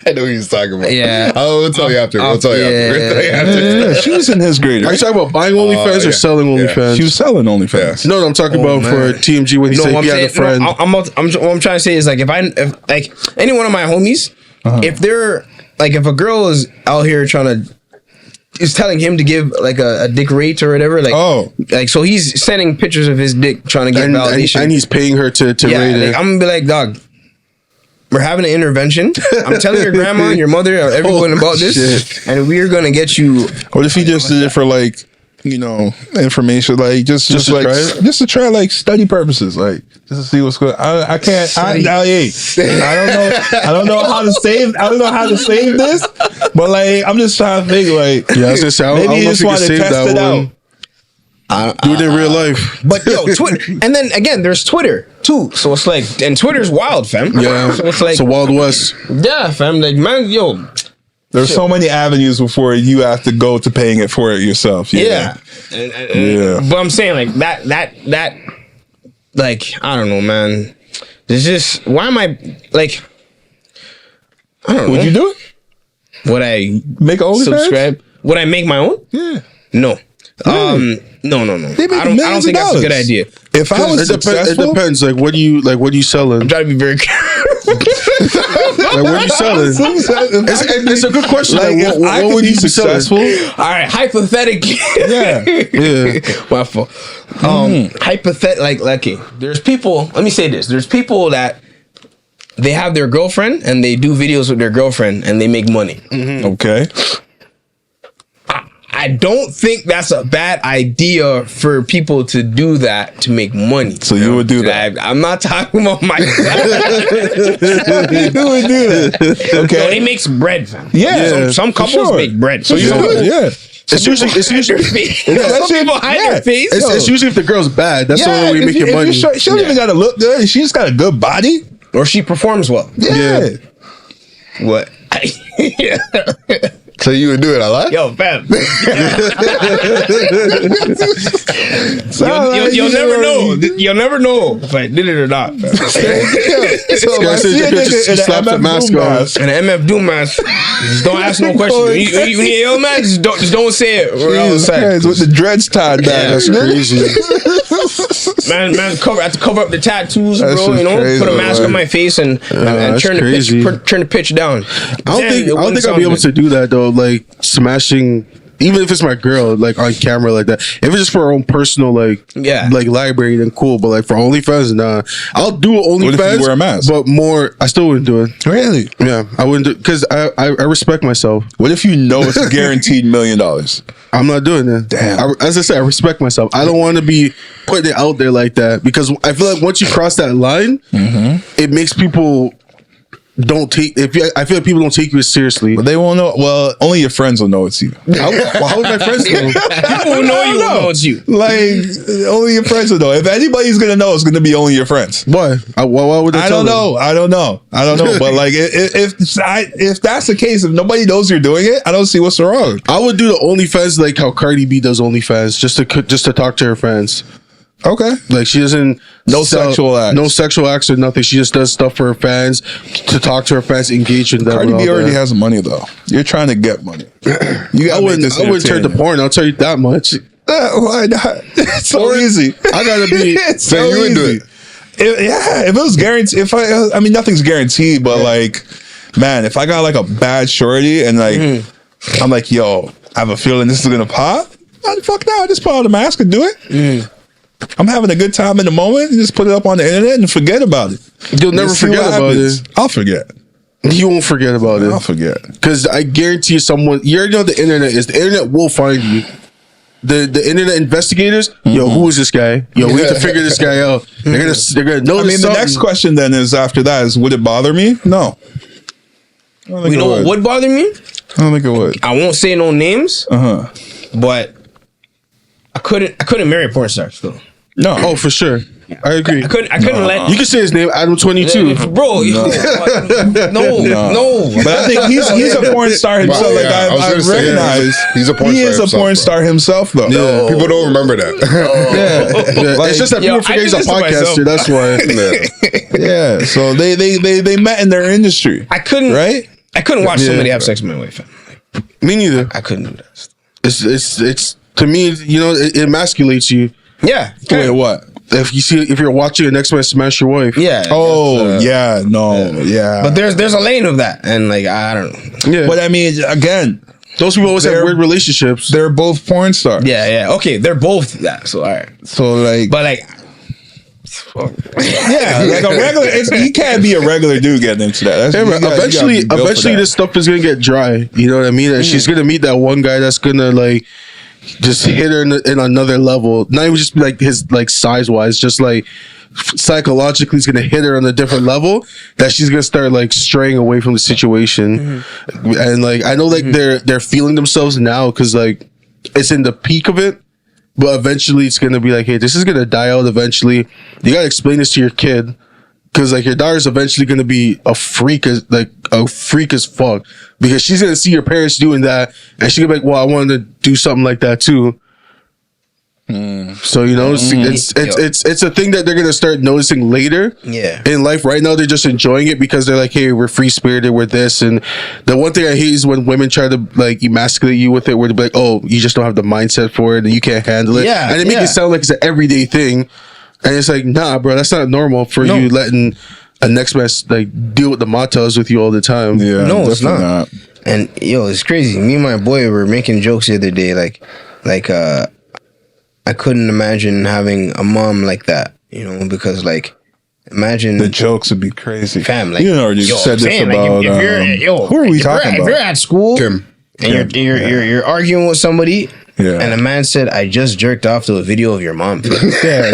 I know who he's talking about. Yeah. We'll tell you after. We'll tell you after. Yeah, she was in his grade. Are you talking about buying OnlyFans or selling OnlyFans? She was selling OnlyFans. No, I'm talking about for TMG when he said he had a friend. what I'm trying to say is like if like any one of my homies, if they're like if a girl is out here is telling him to give like a dick rate or whatever, like like so he's sending pictures of his dick trying to get validation, and he's paying her to rate it. I'm gonna be like, dog, we're having an intervention. I'm telling your grandma and your mother or everyone about this, and we're gonna get you. What if he just did it for like, information, like just to try like study purposes, like just to see what's going on. I don't know how to save this, but like I'm just trying to think like I was gonna say, maybe you just want to test it out. Do it in real life. But yo, Twitter, and then again, there's Twitter too. So it's like, and Twitter's wild, fam. Yeah, so it's like it's a Wild West. Yeah, fam. Like, man, yo, there's so many avenues before you have to go to paying it for it yourself. Yeah. But I'm saying like that, like I don't know, man. There's just why am I like? I don't know. Would you do it? Would I make an OnlyFans? Subscribe? Would I make my own? Yeah. No. Really? No. I don't think that's a good idea. If I was successful, it depends. Like, what are you selling? I'm trying to be very careful. Like, what are you selling? It's a good question. Like, what would you be successful? All right, hypothetically. Yeah. My fault. Hypothetically, like, okay, there's people. Let me say this: there's people that they have their girlfriend and they do videos with their girlfriend and they make money. Okay. I don't think that's a bad idea for people to do that to make money. So you would do that? I'm not talking about my. You would do that. Okay. So he makes bread, fam. Yeah. Some couples make bread. So you do it. Yeah. It's usually Some people hide their face. It's usually if the girl's bad. That's the only way you make your money. She don't even gotta look good. She just got a good body, or she performs well. Yeah. What? Yeah. So you would do it, I like? Yo, fam. You'll never know. You'll never know if I did it or not, fam. So I see a nigga slaps the mask on. And an MF Doom mask. Just don't ask no questions. You need a yellow man, just don't say it. Or else with the dreads tied back. Yeah, that's crazy. Man, I have to cover up the tattoos, bro. Crazy, put a mask on my face and turn the pitch down. I don't think I'll be able to do that though. Like smashing, even if it's my girl, like on camera like that. If it's just for her own personal, like library, then cool. But like for OnlyFans, nah. I'll do OnlyFans. What if you wear a mask? But more, I still wouldn't do it. Really? Yeah, I wouldn't do because I respect myself. What if you know it's guaranteed $1 million? I'm not doing that. Damn. As I said, I respect myself. I don't want to be putting it out there like that because I feel like once you cross that line, it makes people don't take. I feel like people don't take you as seriously. But they won't know. Well, only your friends will know it's you. How would my friends know? People who know you will know it's you. Like only your friends will know. If anybody's gonna know, it's gonna be only your friends. Why? Why would they? I don't know. But like, if that's the case, if nobody knows you're doing it, I don't see what's wrong. I would do the OnlyFans like how Cardi B does OnlyFans, just to talk to her fans. Okay. Like she doesn't sexual acts or nothing. She just does stuff for her fans to talk to her fans, engage with them. Cardi B already has money though. You're trying to get money. I wouldn't turn to porn. I'll tell you that much. Why not? It's so easy. I gotta be. It's So so you would do easy. it. If it was guaranteed, I mean, nothing's guaranteed, but like, man, if I got like a bad shorty and like, I'm like, yo, I have a feeling this is gonna pop. Fuck now, I just put on the mask and do it. I'm having a good time in the moment and just put it up on the internet and forget about it. You'll never See forget what about happens. it. I'll forget. You won't forget about I'll it. forget. Because I guarantee you, someone, you already know the internet is. The internet will find you. The internet investigators, yo, who is this guy? Yo, we need to figure this guy out. They're gonna know. I mean, the next question then is after that is, would it bother me? No. I don't think You it know what would bother me? I don't think it would. I won't say no names, Uh-huh. but I couldn't marry a porn star still. No. Oh, for sure. I agree. I couldn't let. You can say his name, Adam22. Bro, no. But I think he's a porn star himself. Wow, like yeah, I was I gonna say, recognize he's a porn he star is a himself, porn bro. star himself, though. Yeah. People don't remember that. Yeah, it's just that Yo, people forget he's a I did this to podcaster. That's why. Yeah. So they met in their industry. I couldn't. Right? I couldn't watch Yeah. somebody have sex with my wife. Me neither. I couldn't do that. It's to me, you know, it emasculates you. Yeah. Wait, what? If you're watching your next man smash your wife. Yeah. Oh, yeah, no, yeah. But there's a lane of that, and like I don't know. Yeah. But I mean, again, Those people always have They're- weird relationships. they're both porn stars. Yeah. Okay, they're both that. So all right, So like, but like, yeah, like a regular. He can't be a regular dude getting into that. That's, Yeah, you man, gotta- you gotta be built for eventually that. this stuff is gonna get dry. You know what I mean? And she's gonna meet that one guy that's gonna like just hit her in another level. Not even just like his like size wise, just like psychologically, he's gonna hit her on a different level that she's gonna start like straying away from the situation. And like I know like they're feeling themselves now because like it's in the peak of it. But eventually it's gonna be like, hey, this is gonna die out eventually. You gotta explain this to your kid. Cause like your daughter's eventually gonna be a freak as fuck. Because she's gonna see your parents doing that and she's gonna be like, well, I want to do something like that too. So you know, it's a thing that they're gonna start noticing later. Yeah. In life, right now they're just enjoying it because they're like, hey, we're free spirited, we're this. And the one thing I hate is when women try to like emasculate you with it, where they're like, oh, you just don't have the mindset for it and you can't handle it. Yeah, And they make it sound like it's an everyday thing. And it's like, nah, bro, that's not normal for you letting a next man like deal with the matas with you all the time. Yeah, No, it's definitely not. And yo, it's crazy. Me and my boy were making jokes the other day, like I couldn't imagine having a mom like that, you know, because like imagine The jokes would be crazy. fam, like You already yo, said I'm this saying, about. like, if you're, who are we if talking you're, about? If you're at school Kim. and you're arguing with somebody, Yeah. and a man said, "I just jerked off to a video of your mom." Yeah.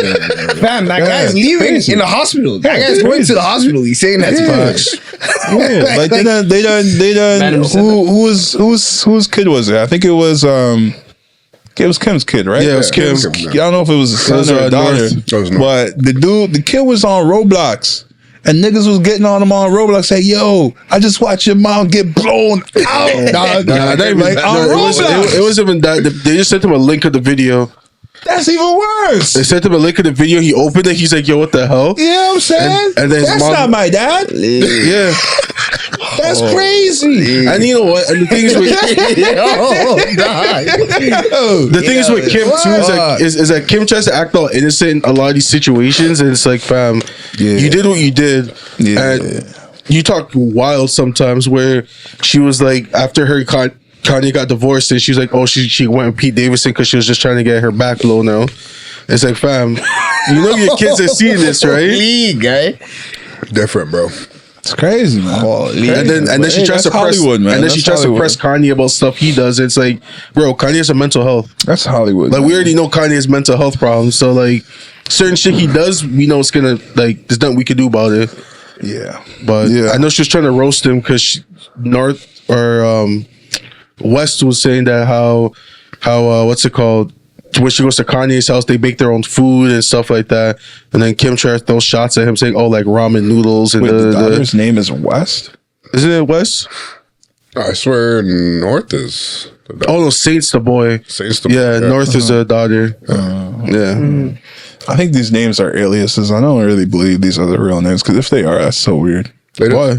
Fam, that guy's leaving crazy. in the hospital. That guy's going to the hospital. He's saying that's Yeah, like they done. Madam said Whose kid was it? I think it was Kim's kid, right? Yeah, it was Kim. I don't know if it was a son was, or a daughter, North. It was North. but the kid was on Roblox. And niggas was getting on him on Roblox, say, "Yo, I just watched your mom get blown out." Nah, not even, like, no, on Roblox. it wasn't even that. They just sent him a link of the video. That's even worse. They sent him a link of the video. He opened it. He's like, yo, what the hell? You know what I'm saying? And then his that's mom- not my dad. Yeah. That's crazy. And you know what? And the thing is with the thing is with Kim too is that Kim tries to act all innocent in a lot of these situations, and it's like, fam, you did what you did, and you talk wild sometimes. Where she was like, after her Kanye got divorced, and she was like, oh, she went with Pete Davidson because she was just trying to get her back low now. It's like, fam, you know your kids are seeing this, right? Different, bro. It's crazy, man. And then she tries to press Hollywood, man. and then she tries to press Kanye about stuff he does. It's like, bro, Kanye has a mental health. That's Hollywood. Like man. we already know Kanye has mental health problems. So like certain shit he does, we know it's gonna like there's nothing we can do about it. Yeah, But I know she was trying to roast him because North or West was saying that how what's it called? When she goes to Kanye's house, they make their own food and stuff like that. And then Kim tries to throw shots at him saying, oh, like ramen noodles. And Wait, the daughter's name is West? Isn't it West? I swear North is the daughter. Oh, no, Saint's the boy. Saint's the boy, Yeah, yeah. North is a daughter. Yeah. I think these names are aliases. I don't really believe these are the real names because if they are, that's so weird. Why?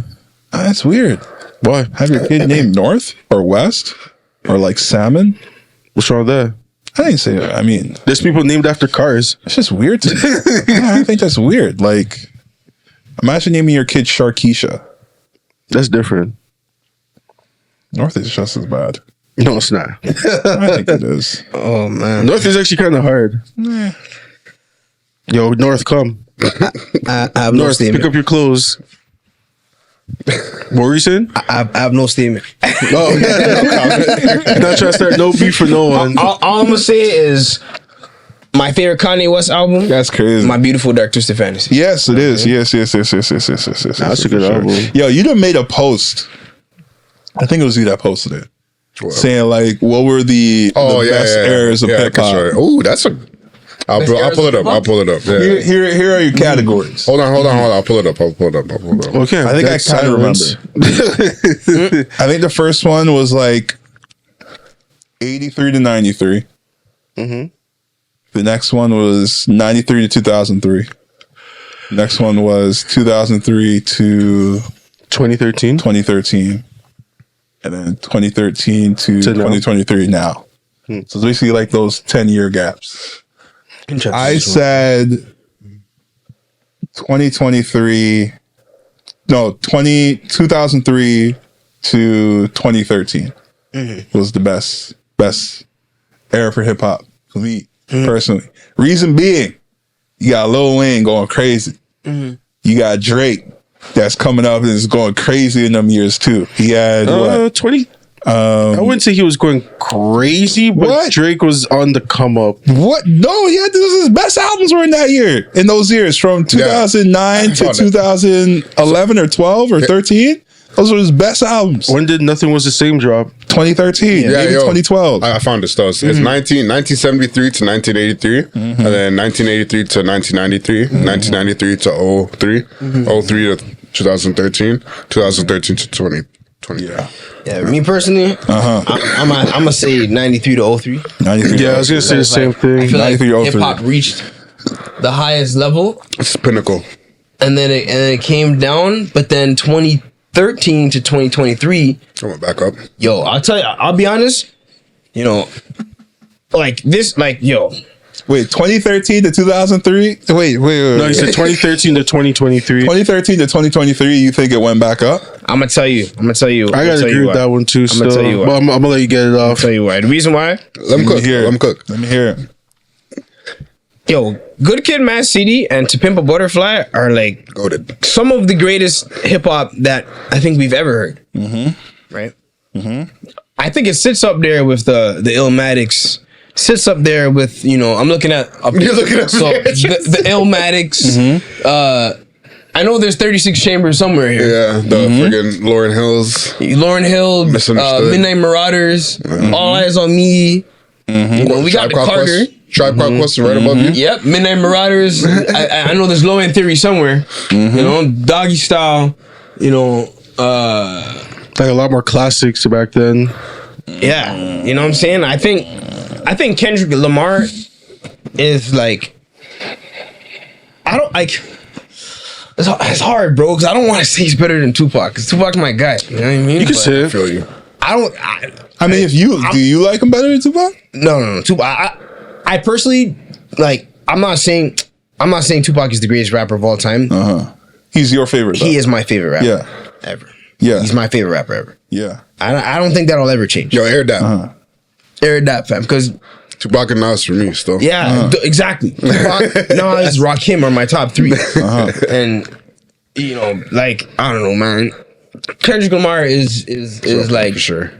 That's weird. Why? Have your kid named North or West or like Salmon? What's wrong with that? I didn't say that. I mean, There's people named after cars. it's just weird to me. Yeah, I think that's weird. Like, imagine naming your kid Sharkeisha. That's different. North is just as bad. No, it's not. I think it is. Oh man, North is actually kind of hard. Yo, North, come. I have no North, statement. pick up your clothes. What were you saying? I have no statement. Oh, not trying to start no beef for no one. All I'm gonna say is my favorite Kanye West album. That's crazy. My Beautiful Dark Twisted Fantasy. Yes, it is. Yes. That's a good for album. Yo, you done made a post. I think it was you that posted it. Saying like, what were the best eras of hip hop? Oh, that's a. I'll pull it up. Yeah. Here are your categories. Hold on. I'll pull it up. Okay, I think I kind of remember. I think the first one was like 83 to 93. Mm-hmm. The next one was 93 to 2003. Next one was 2003 to 2013. 2013. And then 2013 to To now. 2023 now. So it's basically like those 10-year gaps. I said 2003, 2003 to 2013 was the best era for hip hop for me personally. Reason being, you got Lil Wayne going crazy. You got Drake that's coming up and is going crazy in them years too. He had 20. I wouldn't say he was going crazy, but What? Drake was on the come up. What? No, he had his best albums were in that year. In those years, from 2009 to 2011 or 12 or 13, those were his best albums. When did Nothing Was the Same drop? 2013, maybe 2012. I found this stuff. It's 1973 to 1983, and then 1983 to 1993, 1993 to 03, 03 to 2013, 2013 to 2020. Yeah, me personally, I'm gonna say 93 to 03. 93. Yeah, I was gonna say the same I thing. feel like 93 to 03. hip hop reached the highest level, It's pinnacle. and then it came down. But then 2013 to 2023, I went back up. yo, I'll be honest, you know, like this, like yo, Wait, 2013 to 2003? Wait. No, he said 2013 to 2023. 2013 to 2023, you think it went back up? I'm gonna tell you. I gotta agree with that one too. I'm gonna tell you why. But I'm gonna let you get it off. Tell you why. The reason why, Let me cook. hear it. Let me hear it. yo, Good Kid, Mad City, and To Pimp a Butterfly are like Goated. some of the greatest hip hop that I think we've ever heard. Right. I think it sits up there with the Illmatics. Sits up there with, you know, I'm looking at. You're looking at so the Illmatics. I know there's 36 Chambers somewhere here. Yeah, the friggin' Lauryn Hills. Lauryn Hill, Misunderstood. Midnight Marauders, All Eyes on Me. You know, we got the Carter. Tribe Called Quest is right above you. Yep, Midnight Marauders. I know there's Low End Theory somewhere. You know, Doggy Style. You know, Like a lot more classics back then. yeah. You know what I'm saying? I think Kendrick Lamar is like, I don't like. It's hard, bro, because I don't want to say he's better than Tupac, because Tupac's my guy. You know what I mean? You can But say I it. feel you. I don't. I mean, do you like him better than Tupac? No. Tupac. I personally like. I'm not saying Tupac is the greatest rapper of all time. He's your favorite, though. He is my favorite rapper. Yeah. Ever. Yeah. He's my favorite rapper ever. Yeah. I don't think that'll ever change. Yo, air that. Air that, fam. Because Tupac and Nas for me still. yeah, exactly. Tupac, Nas, Rakim are my top three, and you know, like I don't know, man. Kendrick Lamar is like for sure.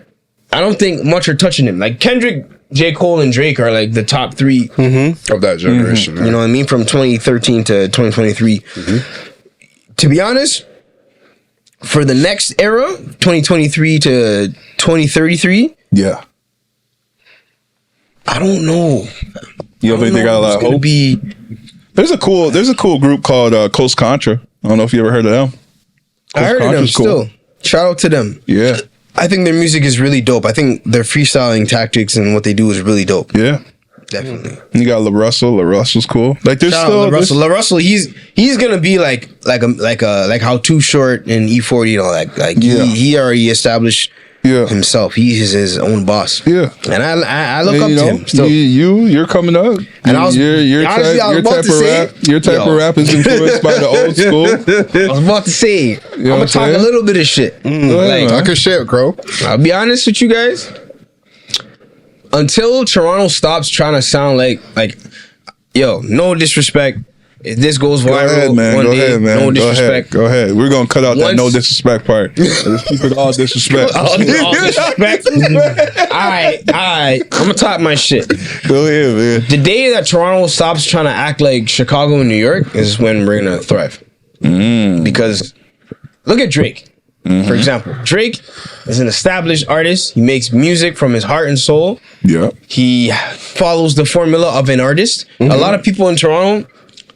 I don't think much are touching him. Like Kendrick, J. Cole, and Drake are like the top three. Of that generation. You know what I mean? From 2013 to 2023. To be honest, for the next era, 2023 to 2033, Yeah. I don't know. You don't think they got a lot of hope? There's a cool group called Coast Contra. I don't know if you ever heard of them. I heard of them Contra's cool. still. Shout out to them. Yeah. I think their music is really dope. I think their freestyling tactics and what they do is really dope. Yeah. Definitely. You got La Russell. La Russell's cool. Like there's Shout still out LaRussell. LaRussell, he's gonna be like how Too Short and E40 and all that. Like Yeah. he already established himself. He's his own boss. Yeah. And I look up you to know, him still. you're coming up. And I was- your honestly, I was type about of to say- rap. Your type Yo. of rap is influenced by the old school. I was about to say, know I'm what gonna I'm talk a saying? little bit of shit. Go ahead, Like, man. Talk a shit, bro. I'll be honest with you guys. Until Toronto stops trying to sound like, yo, no disrespect. If this goes Go viral ahead, man. one Go day, ahead, man. no disrespect. Go ahead. We're gonna cut out that Once- no disrespect part. Let's keep it all disrespect. All disrespect. All right. I'm gonna talk my shit. Go ahead, man. The day that Toronto stops trying to act like Chicago and New York is when we're gonna thrive. Because look at Drake. For example, Drake is an established artist. He makes music from his heart and soul. Yeah. He follows the formula of an artist. A lot of people in Toronto,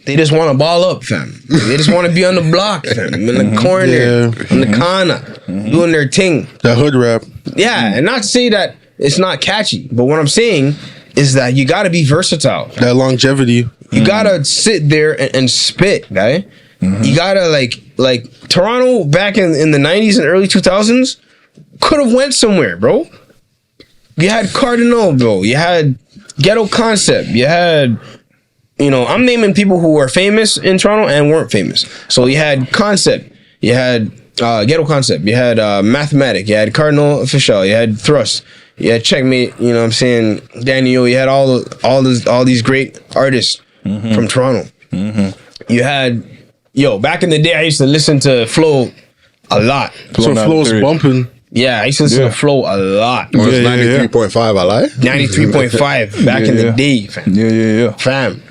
they just want to ball up, fam. They just want to be on the block, fam, in the corner, in the corner, doing their thing. That hood rap. Yeah, and not to say that it's not catchy, but what I'm saying is that you got to be versatile. That longevity. You gotta sit there and spit, guy. You gotta like Toronto back in the 90s and early 2000s could have went somewhere, bro. You had Cardinal, bro. You had Ghetto Concept. You had, you know, I'm naming people who were famous in Toronto and weren't famous. So you had Concept. You had Ghetto Concept. You had Mathematic. You had Cardinal Official. You had Thrust. You had Checkmate. You know what I'm saying? Daniel. You had all these great artists from Toronto. You had, back in the day, I used to listen to Flow a lot. So Flow's 93. bumping. Yeah, I used to listen to Flow a lot. Oh, it's Yeah, yeah, 93.5, I lie. 93.5 back in the day, fam. Yeah. Fam.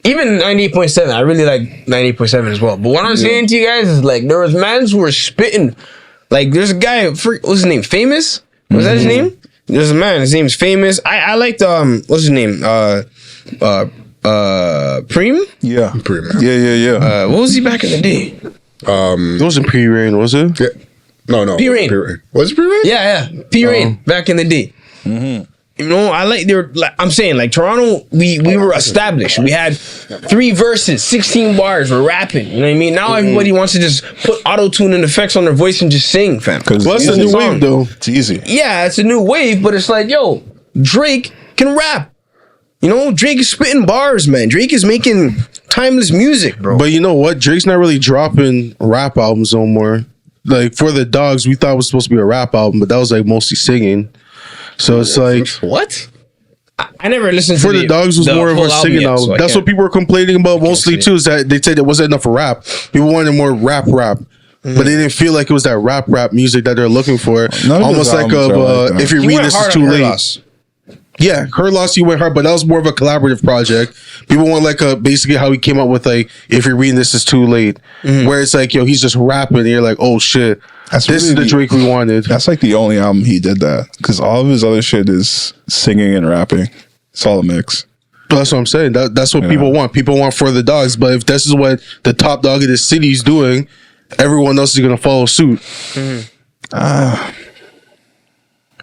Even 98.7. I really like 98.7 as well. But what I'm saying to you guys is like there was mans who were spitting. Like there's a guy, what's his name? Famous? Was that his name? There's a man, his name's Famous. I liked what's his name? Preem? Yeah. Pretty much. Yeah. What was he back in the day? It wasn't pre-rain, was it? Yeah. No. P-Rain. Was it P-Rain? Yeah. P-Rain back in the day. You know, I'm saying like Toronto, we were established. We had 3 verses, 16 bars, we're rapping. You know what I mean? Now everybody wants to just put auto-tune and effects on their voice and just sing, fam. Because Well, that's the new song. wave, though. it's easy. Yeah, it's a new wave, but it's like, yo, Drake can rap. You know, Drake is spitting bars, man. Drake is making timeless music, bro. But you know what? Drake's not really dropping rap albums no more. Like, For the Dogs, we thought it was supposed to be a rap album, but that was like mostly singing. So it's like, What? I never listened For to the Dogs was more of full a singing yet, album. so I That's can't- what people were complaining about mostly say. too, is that they said it wasn't enough rap. People wanted more rap, but they didn't feel like it was that rap music that they're looking for. None of Almost his like albums are like that. if you He read went this hard is on too Her late. Loss. Yeah, Her Loss, you went hard, but that was more of a collaborative project. People want like basically how he came up with like, if you're reading this is too late, where it's like, yo, he's just rapping and you're like, oh shit, That's this is really the Drake we wanted. That's like the only album he did that. Because all of his other shit is singing and rapping. It's all a mix. That's what I'm saying. That's what people want. People want For the Dogs, but if this is what the top dog of the city is doing, everyone else is gonna follow suit.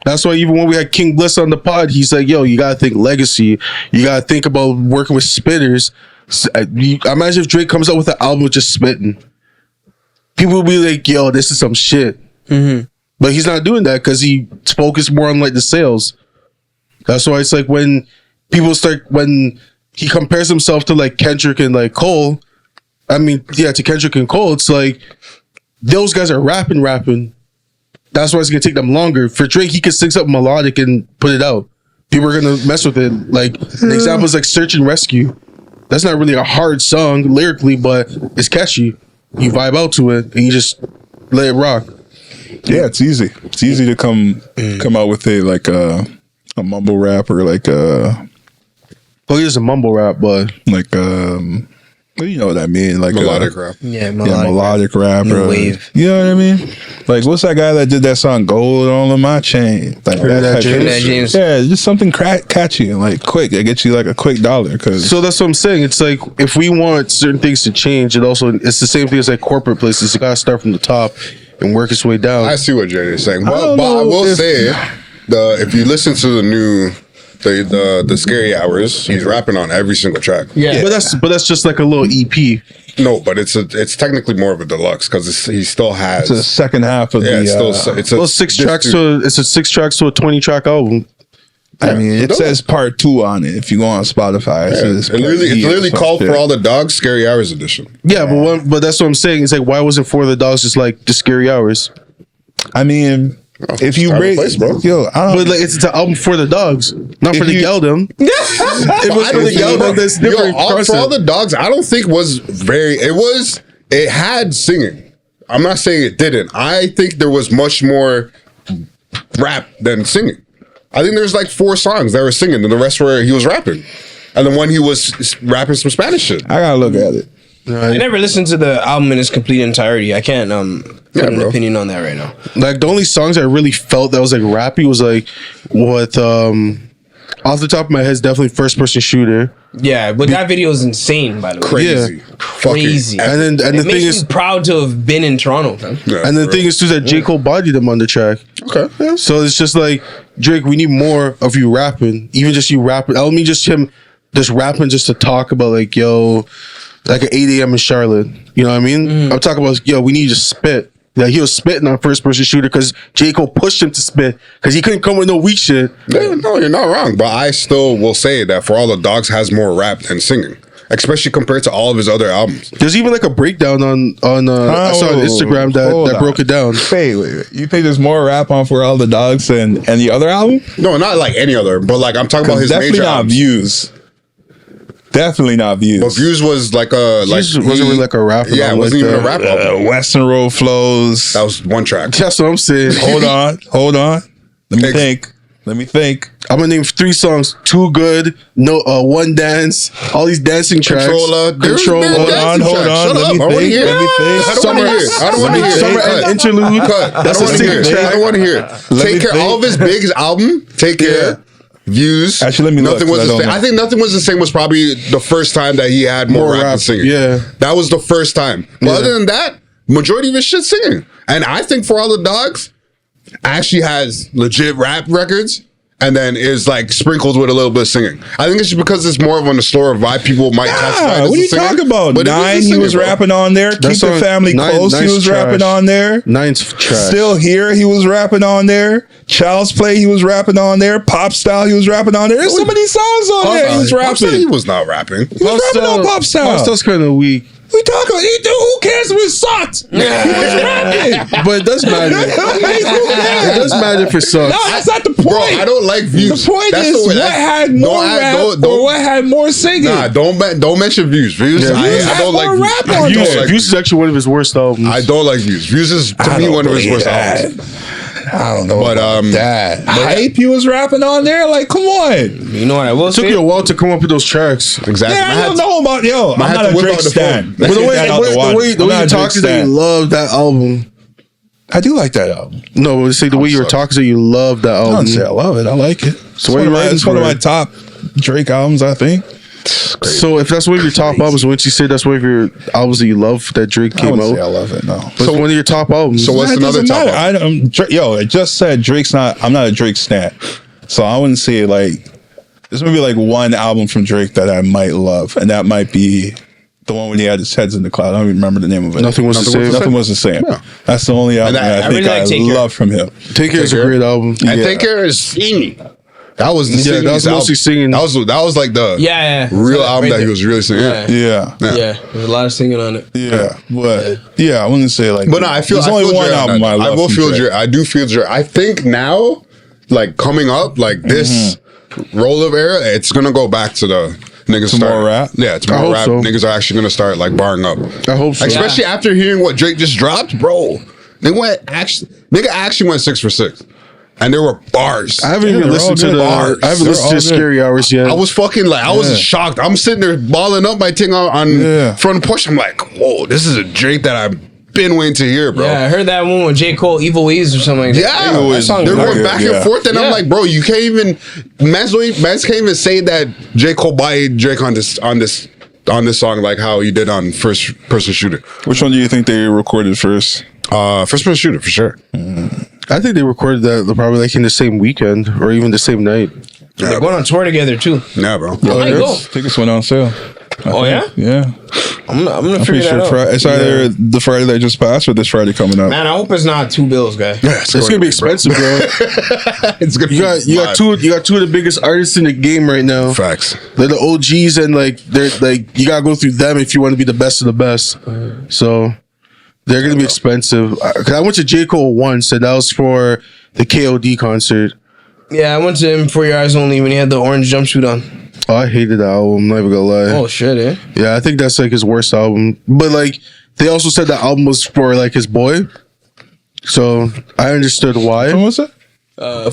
That's why even when we had King Bliss on the pod, he's like, yo, you gotta think legacy. You gotta think about working with spitters. Imagine if Drake comes out with an album with just spitting. People will be like, yo, this is some shit. But he's not doing that because he focused more on like the sales. That's why it's like when he compares himself to like Kendrick and like Cole, to Kendrick and Cole, it's like those guys are rapping. That's why it's gonna take them longer. For Drake, he can sing something melodic and put it out. People are gonna mess with it. Like an example is like Search and Rescue. That's not really a hard song lyrically, but it's catchy. You vibe out to it and you just let it rock. Yeah, it's easy. It's easy to come out with a mumble rap or like Well, he is a mumble rap, but well, you know what I mean, like Melodic rap. Yeah, melodic rap, New or, wave. You know what I mean? Like, what's that guy that did that song "Gold on my Chain"? Like Trinidad that type of- James. Yeah, just something catchy and like quick. It gets you like a quick $1. Cause so that's what I'm saying. It's like if we want certain things to change, it's the same thing as like corporate places. You gotta start from the top and work its way down. I see what Jerry is saying. I But don't I know will if- say, if you listen to the new the Scary Hours, he's rapping on every single track. Yeah. But that's just like a little EP. No, but it's technically more of a deluxe because he still has It's the second half of yeah, the. it's a Well, 6 tracks to it's a 6 tracks to a 20 track album. I mean, it says part 2 on it. If you go on Spotify, it says it's part literally E or called some For shit. All the Dogs Scary Hours edition. Yeah, but that's what I'm saying. It's like, why wasn't For the Dogs just like the Scary Hours? I mean, if you time and rate, place, bro. yo, I don't. But like, it's an album for the dogs, not for the you- geldom. It was for the geldom. That's different. For All the Dogs, I don't think was very. It had singing. I'm not saying it didn't. I think there was much more rap than singing. I think there's like 4 songs that were singing, and the rest were he was rapping, and then one he was rapping some Spanish shit. I gotta look at it. I never listened to the album in its complete entirety. I can't put an bro. opinion on that right now. Like the only songs I really felt that was like rappy was like what off the top of my head is definitely First Person Shooter. Yeah, but that video is insane, by the way. Crazy, Yeah. Fucking Crazy. epic. And the It thing makes is, me proud to have been in Toronto, man. Yeah, and the for thing real. is too that J. Cole bodied him on the track. Okay, yeah. So it's just like, Drake, we need more of you rapping. Even just you rapping. I don't mean just him just rapping just to talk about like, yo, like at 8 a.m. in Charlotte. You know what I mean? I'm talking about, yo, we need you to spit. Like he was spitting on First Person Shooter because J. Cole pushed him to spit because he couldn't come with no weak shit. Yeah, no, you're not wrong. But I still will say that For All the Dogs has more rap than singing, especially compared to all of his other albums. There's even like a breakdown on I saw on Instagram Hold that on. broke it down. Wait. You think there's more rap on For All the Dogs than the other album? No, not like any other, but like I'm talking about his Definitely major not albums. Views. Definitely not Views. But Views was like a Views wasn't really like a rap Yeah, it album wasn't like even a that. rap album. Western Road Flows. That was one track. That's what I'm saying. Hold on. Let me think. I'm gonna name 3 songs: Too Good, No, One Dance, all these dancing tracks. Controller. There's Controller. been dancing Hold tracks. on. Shut Let up. me I wanna think. hear Let me it. think. I don't want to hear it. I don't want to hear it. Summer Cut. Interlude. Cut. I That's don't a want to hear singing it. I track. don't want to hear it. Let me Take Care. think. All of his biggest album. Take Care. Views. Actually, let me look, Nothing was 'cause I the don't same. know. I think Nothing Was the Same was probably the first time that he had more rap than singing. yeah. That was the first time. But Yeah. other than that, majority of his shit singing. And I think For All the Dogs actually has legit rap records and then is like sprinkled with a little bit of singing. I think it's just because it's more of on a slower vibe. People might classify it as What are a you singing, talking about? but it is a 9, he singing, was bro. rapping on there. Keep the song- Family Nine- Close, he Nine's was trash. rapping on there. 9's trash. Still Here, he was rapping on there. Child's Play, he was rapping on there. Pop Style, he was rapping on there. There's so many songs on there. He was Pop Style, he rapping. was not rapping. He was rapping on Pop Style. Pop Style's kind of weak, We talking about, who cares if it sucked? He was rapping. but it does matter. It does matter if it sucks. No, that's not the point. Bro, I don't like Views. The point That's is the way- what that's- had more don't add- rap don't- or what had more singing. Nah, don't mention Views. Views, Yeah, I Views had don't like more Views. rap I on don't Views, like Views is actually one of his worst albums. I don't like Views. Views is to me one of his worst albums. I don't know But, about that. Hype, he was rapping on there. Like, come on. You know what I will It took say? you a while to come up with those tracks. Exactly. Yeah, I don't know about I'm I had not to a whip Drake out the stan. phone. But Let's the get way that out the way watch. the I'm way not you a talk Drake is that you stan. love that album. I do like that album. No, but say the way you were sorry. talking is that you love that I album. don't say I love it. I like it. So what are you writing It's one of for my it? top Drake albums, I think. So if that's one of your top albums, wouldn't you say that's one of your albums that you love that Drake I came wouldn't say I out? love it, no. But it's one of your top albums. So what's Nah, it another doesn't top matter. album? I just said Drake's not. I'm not a Drake stan, so I wouldn't say like there's maybe like one album from Drake that I might love, and that might be the one when he had his heads in the cloud. I don't even remember the name of it. Nothing Was the Same. Nothing was the same. Yeah. That's the only album And that I I think really like I Take Care. love from him. Take Care is a Care. great album. And Yeah. Take Care is singing. That was the Yeah, singing. that was mostly singing. That was like the Yeah. real So, album right that he there. was really singing. Yeah. Yeah. Yeah, there's a lot of singing on it. Yeah, but I wouldn't say like. But no, I feel there's I only feel one Dre on album that. I love. will from feel Drake. Dre. I do feel Dre. I think now, like coming up, like this roll of era, it's gonna go back to the niggas To start more rap? Yeah, it's I more hope rap. so. Niggas are actually gonna start like barring up. I hope so. Especially after hearing what Drake just dropped, bro. Nigga actually went 6 for 6. And there were bars. I haven't even they're listened all to good. the. Bars. I haven't They're listened all to good. Scary Hours yet. I was fucking like, I was shocked. I'm sitting there balling up my thing on Yeah. front of the porch. I'm like, whoa, this is a Drake that I've been waiting to hear, bro. Yeah, I heard that one with J. Cole, Evil Ways or something like that. Yeah, That song they're was going hard. back Yeah. and forth, and Yeah. I'm like, bro, you can't even. Mans can't even say that J. Cole bodied Drake on this song like how he did on First Person Shooter. Which one do you think they recorded first? First Person Shooter for sure. I think they recorded that probably like in the same weekend or even the same night. They're going on tour together too. Yeah, bro. Oh, might go. tickets went on sale. Oh yeah, Yeah. I'm gonna I'm figure pretty that sure out. it's either the Friday that just passed or this Friday coming up. Man, I hope it's not $2 guy. Yeah, It's gonna be expensive, bro. It's gonna You got two of the biggest artists in the game right now. facts. They're the OGs, and like they're like you gotta go through them if you want to be the best of the best. So they're gonna be expensive. Cause I went to J. Cole once, and that was for the KOD concert. Yeah, I went to him For Your Eyes Only when he had the orange jumpsuit on. Oh, I hated that album. I'm not even gonna lie. Oh shit, eh? Yeah, I think that's like his worst album. But like they also said that album was for like his boy, so I understood why. When was it?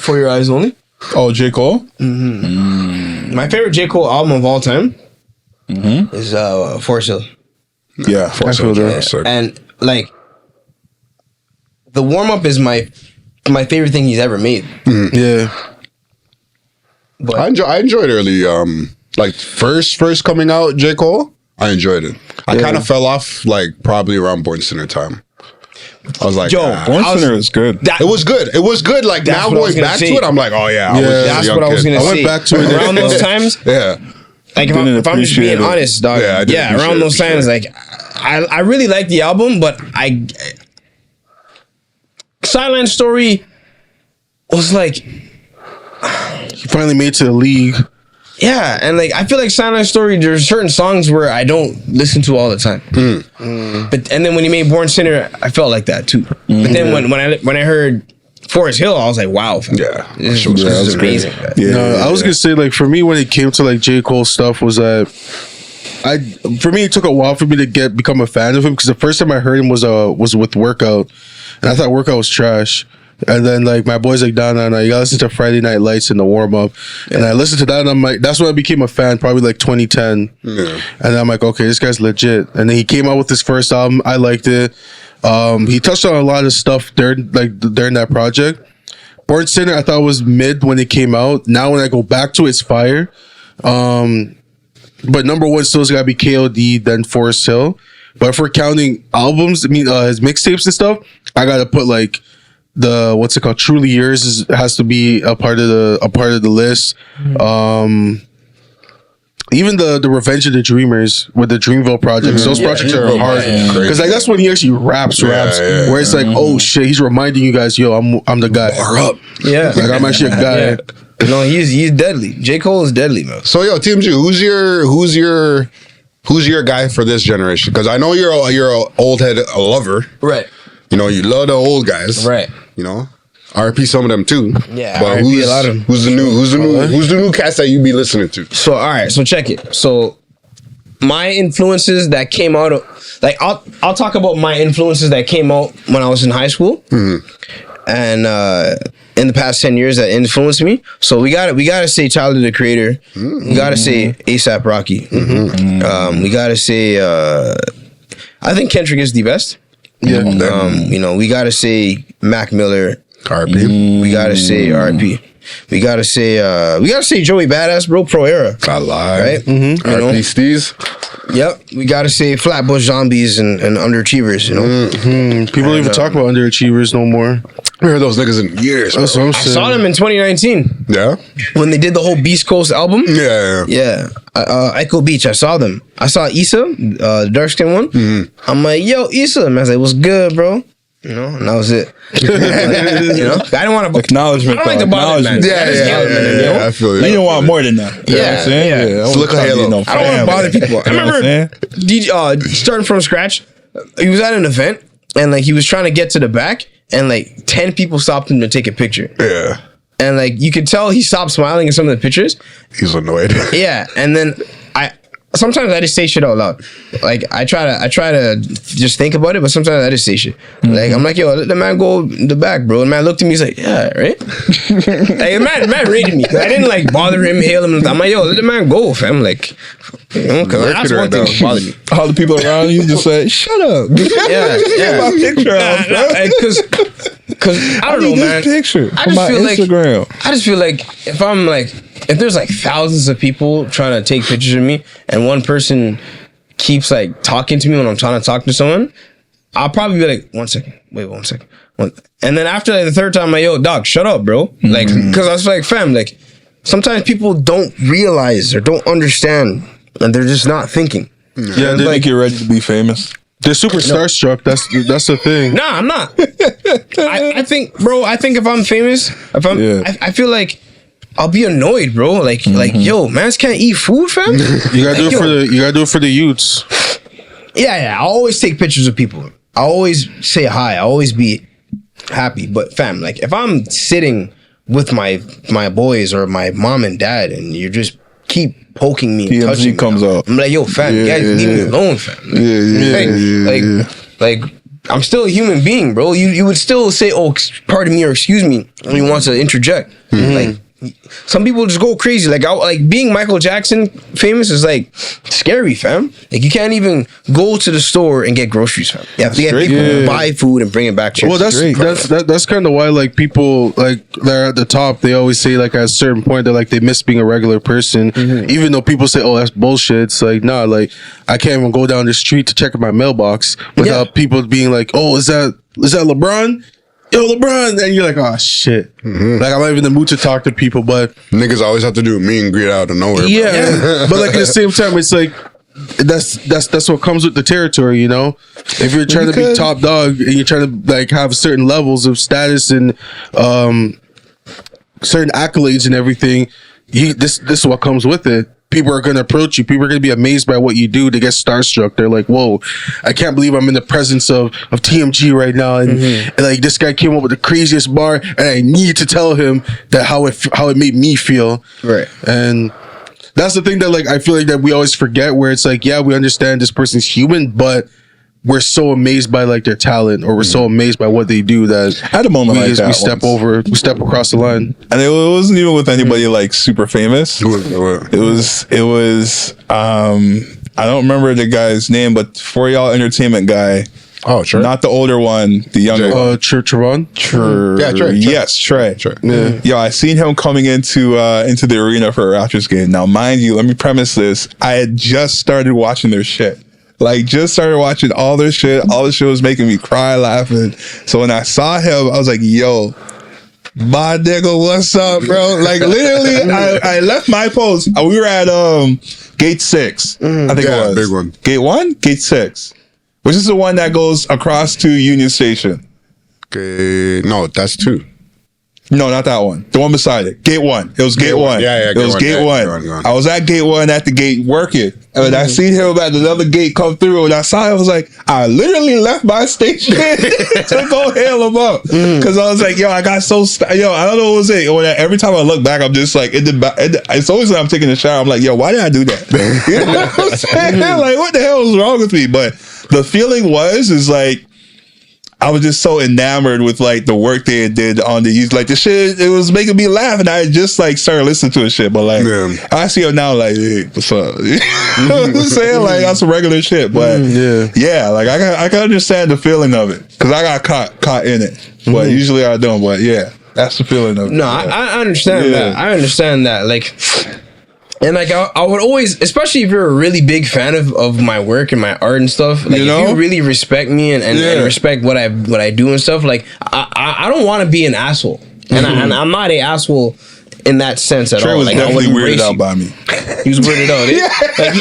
For Your Eyes Only. Oh, J. Cole? My favorite J. Cole album of all time is Forest Hill. Yeah. I feel that. Sick. And like the warm up is my favorite thing he's ever made. Yeah. But I enjoyed early, like first coming out, J. Cole. I enjoyed it. I kind of fell off like probably around Born Sinner time. I was like, Yo, Born I was- Sinner is good. that, it was good. It was good. Like That's now what I was going gonna back say. to it, I'm like, oh yeah, I was Yeah. just a that's young what I was kid. gonna I say. went back to it. Around those times. Yeah, Like Didn't if I'm just appreciate being it. honest, dog. Yeah, I didn't Yeah, appreciate around it those for times, sure. like I really liked the album, but Sideline Story was like, He finally made it to the league. yeah, and like I feel like Sideline Story, there's certain songs where I don't listen to all the time. But and then when he made Born Sinner, I felt like that too. But then when I heard Forest Hill, I was like, wow, fam. Yeah. this Sure, is that was amazing. Yeah. No, I was gonna say like for me when it came to like J. Cole stuff was that for me it took a while for me to become a fan of him because the first time I heard him was with Workout, and I thought Workout was trash. And then like my boys like nah, you gotta listen to Friday Night Lights in the warm up, and I listened to that and I'm like that's when I became a fan, probably like 2010. Yeah. And I'm like, okay, this guy's legit. And then he came out with his first album. I liked it. He touched on a lot of stuff during that project. Born Sinner, I thought was mid when it came out. Now when I go back to it, it's fire. But number one still's gotta be KOD, then Forest Hill. But if we're counting albums, I mean his mixtapes and stuff, I gotta put like the what's it called? Truly Yours has to be a part of the list. Even the Revenge of the Dreamers with the Dreamville projects, those projects are hard because like that's when he actually raps, yeah, where it's like, oh shit, he's reminding you guys, yo, I'm the guy. Yeah, Like I'm actually a guy. yeah. No, he's deadly. J. Cole is deadly, man. So yo, TMG, who's your guy for this generation? Because I know you're a old head lover. Right. You know, you love the old guys. Right. You know, RP some of them too. Yeah, but RIP a lot of them. who's the new cast that you be listening to? So all right, so check it. So my influences that came out of like I'll talk about my influences that came out when I was in high school, and in the past 10 years that influenced me. So we gotta say Tyler the Creator. We gotta say ASAP Rocky. We gotta say I think Kendrick is the best. Yeah. You know, we gotta say Mac Miller. RP. We gotta say RP. We gotta say Joey Badass, bro, Pro Era. I lie. Right? You know? RP Steez. Yep. We gotta say Flatbush Zombies and Underachievers, you know. People don't even talk about underachievers no more. I heard those niggas in years. Bro. That's what I'm I saying. saw them in 2019 Yeah. when they did the whole Beast Coast album. Yeah. Yeah. Echo Beach, I saw them. I saw Issa, the dark skinned one. I'm like, yo, Issa. And I was like, what's good, bro? You know, and that was it. You know, I didn't want to Acknowledgement. I don't like to bother man. Yeah, I just yeah, yell, man, yeah, you know? yeah. I feel You it. don't want more than that. You know what I'm saying? yeah. I It's wasn't look trying to Halo. be no I don't want to fan, bother but- people. I You know what I'm remember saying? starting from scratch. He was at an event and like he was trying to get to the back and like 10 people stopped him to take a picture. Yeah. And like you could tell he stopped smiling in some of the pictures. He's annoyed. Yeah, and then sometimes I just say shit out loud. Like I try to just think about it, but sometimes I just say shit. Like I'm like, yo, let the man go in the back, bro. And the man looked at me, he's like, yeah, right. Like the man rated me. I didn't like bother him, hail him. I'm like, yo, let the man go, fam. Like, you know, cause that's one thing that bothered me. All the people around you just say, shut up. Yeah. My picture out, bro. Cause I don't need know, this man. picture I for just my feel Instagram. I just feel like if there's like thousands of people trying to take pictures of me and one person keeps like talking to me when I'm trying to talk to someone, I'll probably be like, one second. And then after like the third time, I'm like, yo, dog, shut up, bro. Like, cause I was like, fam, like, sometimes people don't realize or don't understand, and they're just not thinking. Yeah, they like think you're ready to be famous. They're super starstruck. That's the thing. Nah, I'm not. I think, bro. I think if I'm famous, I feel like I'll be annoyed, bro. Like, yo, mans can't eat food, fam. You gotta do it for the youths. Yeah. I always take pictures of people. I always say hi. I always be happy. But fam, like, if I'm sitting with my boys or my mom and dad, and you just keep poking me, and touching comes me, out. I'm like, yo, fam, you guys leave me alone, fam. Like, I'm still a human being, bro. You would still say, oh, pardon me or excuse me when you want to interject. Like, some people just go crazy. Like being Michael Jackson famous is like scary, fam. Like, you can't even go to the store and get groceries, fam. You have to get people to buy food and bring it back to your that's kind of why, like, people like they're at the top, they always say, like, at a certain point that, like, they miss being a regular person. Even though people say, oh, that's bullshit, it's like, nah, like, I can't even go down the street to check my mailbox without people being like, oh, is that LeBron? Yo, LeBron, and you're like, oh shit. Like, I'm not even in the mood to talk to people, but niggas always have to do meet and greet out of nowhere. Yeah, but like, at the same time, it's like that's what comes with the territory, you know. If you're trying to be top dog and you're trying to, like, have certain levels of status and certain accolades and everything, this is what comes with it. People are going to approach you. People are going to be amazed by what you do. They get starstruck. They're like, whoa, I can't believe I'm in the presence of TMG right now. And like, this guy came up with the craziest bar, and I need to tell him that how it made me feel. Right. And that's the thing that, like, I feel like that we always forget, where it's like, yeah, we understand this person's human, but we're so amazed by, like, their talent, or we're so amazed by what they do that I had a moment like that we step across the line. And it wasn't even with anybody like super famous. It was I don't remember the guy's name, but For Y'all Entertainment guy. Oh, sure. Not the older one, the younger one. Trevon? Yeah, Trey. Yes, Trey. Yeah. Yo, I seen him coming into the arena for a Raptors game. Now, mind you, let me premise this. I had just started watching their shit. Like, just started watching all their shit. All the shit was making me cry laughing. So when I saw him, I was like, yo, my nigga, what's up, bro? Like, literally, I left my post. We were at Gate 6. I think it was. Big one. Gate 1? Gate 6. Which is the one that goes across to Union Station. Okay, no, that's 2. No, not that one. The one beside it. Gate 1. It was Gate 1. Yeah, it was Gate 1. I was at Gate 1 at the gate working. And I seen him at another gate come through, and I saw him, I was like, I literally left my station to go hail him up. Because I was like, yo, I got so, I don't know what was it. Every time I look back, I'm just like, it's always when I'm taking a shower, I'm like, yo, why did I do that? You know what I'm saying? Like, what the hell was wrong with me? But the feeling is like, I was just so enamored with, like, the work they did on the youth. Like, the shit, it was making me laugh, and I just, like, started listening to the shit. But, like, I see it now, like, hey, what's up? You know what I'm saying? Like, that's some regular shit. But, yeah, like, I can understand the feeling of it. Because I got caught in it. But usually I don't. But, yeah, that's the feeling of it. No, I understand that. I understand that. Like, and like, I would always, especially if you're a really big fan of my work and my art and stuff, like, if you really respect me and respect what I do and stuff, like, I don't want to be an asshole, and I'm not an asshole in that sense at Trey all. was Like, definitely weirded out by me. He was weirded out. Like,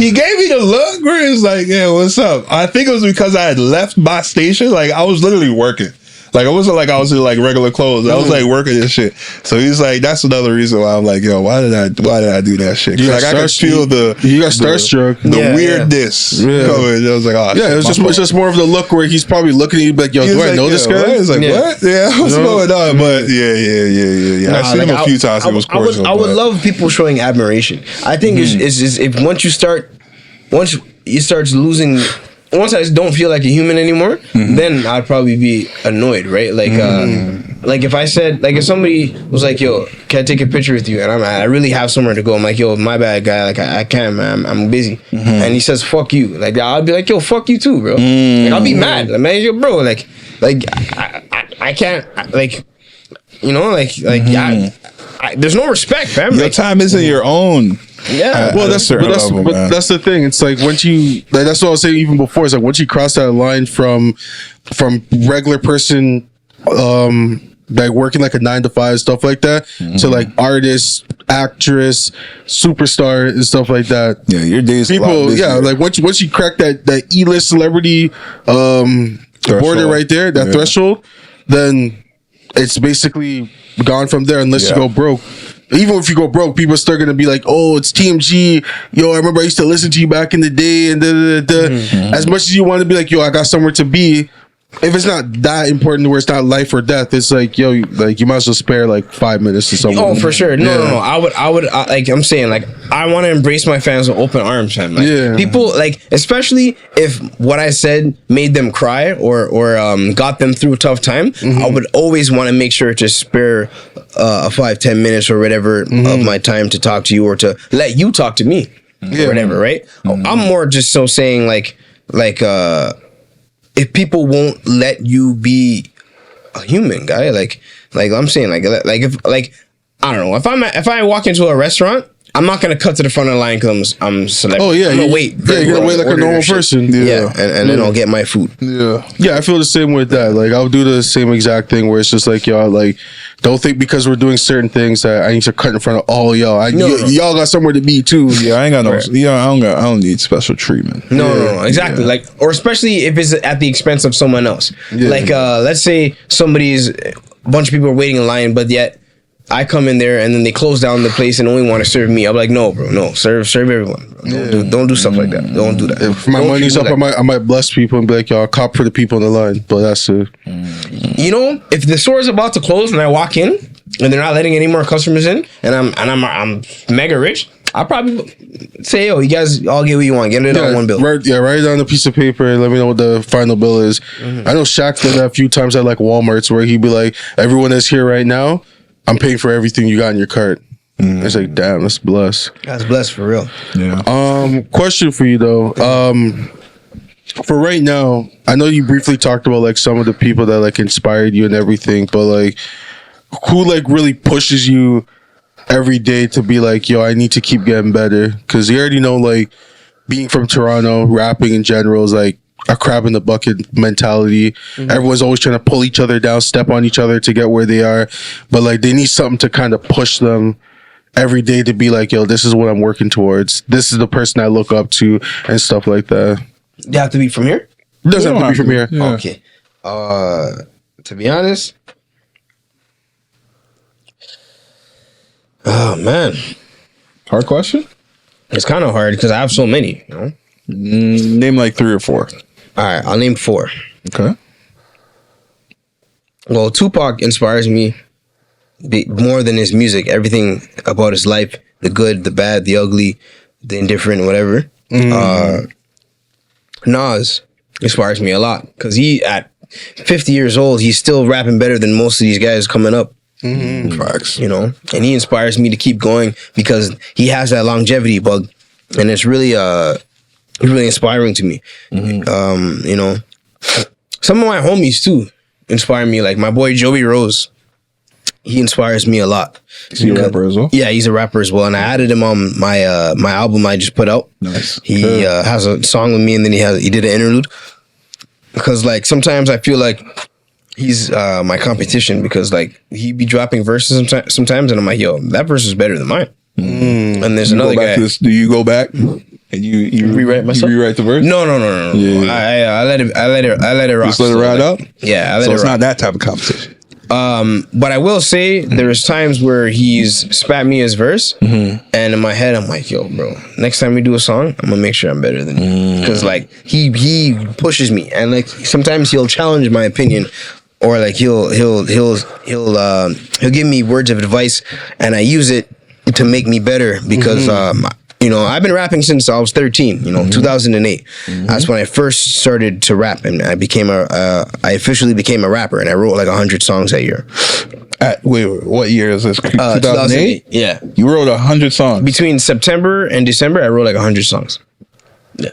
he gave me the look where it's like, yeah, what's up? I think it was because I had left my station. Like, I was literally working. Like, it wasn't like I was in, like, regular clothes. I was, like, working this shit. So he's like, that's another reason why I'm like, yo, why did I do that shit? Like, I could feel you got starstruck, the weirdness coming. I was like, oh, yeah, shit, it's just more of the look where he's probably looking at you like, yo, do I know this guy? What? It's like, what? Yeah, what's going on? But yeah. I've seen him a few times. It was cordial. I would love people showing admiration. I think is if once you start losing. Once I don't feel like a human anymore, then I'd probably be annoyed, right? Like, like if I said, like, if somebody was like, "Yo, can I take a picture with you?" and I really have somewhere to go, I'm like, "Yo, my bad, guy. Like, I can't, man. I'm busy." And he says, "Fuck you." Like, I'll be like, "Yo, fuck you too, bro." Like, I'll be mad. Like, man, yo, bro. Like I can't. Like, you know, like there's no respect, fam. Your like, time isn't your own. Yeah. Well, that's the thing. It's like, once you, like, that's what I was saying even before. It's like, once you cross that line from regular person like working like a 9 to 5 stuff like that to like artist, actress, superstar and stuff like that. Yeah, your days. People, like once you crack that E-list celebrity border right there, that threshold, then it's basically gone from there unless you go broke. Even if you go broke, people are still gonna be like, "Oh, it's TMG. Yo, I remember I used to listen to you back in the day." And as much as you want to be like, "Yo, I got somewhere to be," if it's not that important where it's not life or death, it's like, yo, like you might as well spare like 5 minutes to someone. Oh, for sure. No. I would like I'm saying, like, I want to embrace my fans with open arms, man. Like, people, like, especially if what I said made them cry or got them through a tough time, I would always want to make sure to spare 5-10 minutes or whatever of my time to talk to you or to let you talk to me or whatever, right? I'm more just so saying like if people won't let you be a human guy, like I'm saying, like if I don't know, if I walk into a restaurant, I'm not gonna cut to the front of the line because I'm select. Oh yeah, I'm gonna wait. Yeah, you're gonna wait like a normal person. Yeah, and then I'll get my food. Yeah, I feel the same with that. Like I'll do the same exact thing where it's just like, y'all, like, don't think because we're doing certain things that I need to cut in front of all y'all. Y'all got somewhere to be too. Yeah, I ain't got no. Yeah, I don't need special treatment. No, exactly. Like, or especially if it's at the expense of someone else. Like, let's say a bunch of people are waiting in line, but yet I come in there and then they close down the place and only want to serve me. I'm like, no, bro, no, serve everyone. Bro. Don't do stuff like that. Don't do that. If my money's up, I might bless people and be like, y'all, cop for the people in the line. But that's it. You know, if the store is about to close and I walk in and they're not letting any more customers in, and I'm mega rich, I'll probably say, yo, you guys all get what you want. Get it on one bill. Write it on a piece of paper and let me know what the final bill is. I know Shaq did that a few times at like Walmart's where he'd be like, everyone that's here right now, I'm paying for everything you got in your cart. It's like, damn, that's blessed. That's blessed for real. Yeah. Question for you though. For right now, I know you briefly talked about like some of the people that like inspired you and everything, but like who like really pushes you every day to be like, yo, I need to keep getting better? Because you already know, like, being from Toronto, rapping in general is like a crab in the bucket mentality. Everyone's always trying to pull each other down, step on each other to get where they are, but like they need something to kind of push them every day to be like, yo, this is what I'm working towards, this is the person I look up to and stuff like that. You have to be from here? It doesn't have to be from here. Yeah. Okay. To be honest, oh man, Hard question. it's kind of hard because I have so many, you know? Name like 3 or 4. All right, I'll name 4. Okay. Well, Tupac inspires me more than his music. Everything about his life, the good, the bad, the ugly, the indifferent, whatever. Nas inspires me a lot because he, at 50 years old, he's still rapping better than most of these guys coming up. Facts. You know, and he inspires me to keep going because he has that longevity bug, and it's really inspiring to me. You know, some of my homies too inspire me, like my boy Joey Rose. He inspires me a lot. Is he a rapper as well? Yeah, he's a rapper as well, and I added him on my my album I just put out. Nice. He has a song with me, and then he did an interlude. Because like sometimes I feel like he's my competition because like he be dropping verses sometimes, and I'm like, yo, that verse is better than mine. And there's another guy. Do you go back and you rewrite myself? You rewrite the verse? No. Yeah. I let it rock. Just let it ride out? Yeah, I let So it it's rock. not that type of competition. But I will say there's times where he's spat me his verse, and in my head I'm like, yo, bro, next time we do a song, I'm gonna make sure I'm better than you, because like he pushes me, and like sometimes he'll challenge my opinion, or like he'll give me words of advice, and I use it to make me better because you know, I've been rapping since I was 13, you know, 2008. That's when I first started to rap, and I officially became a rapper, and I wrote like 100 songs that year. Wait, what year is this? 2008? Yeah. You wrote 100 songs. Between September and December, I wrote like 100 songs. Yeah.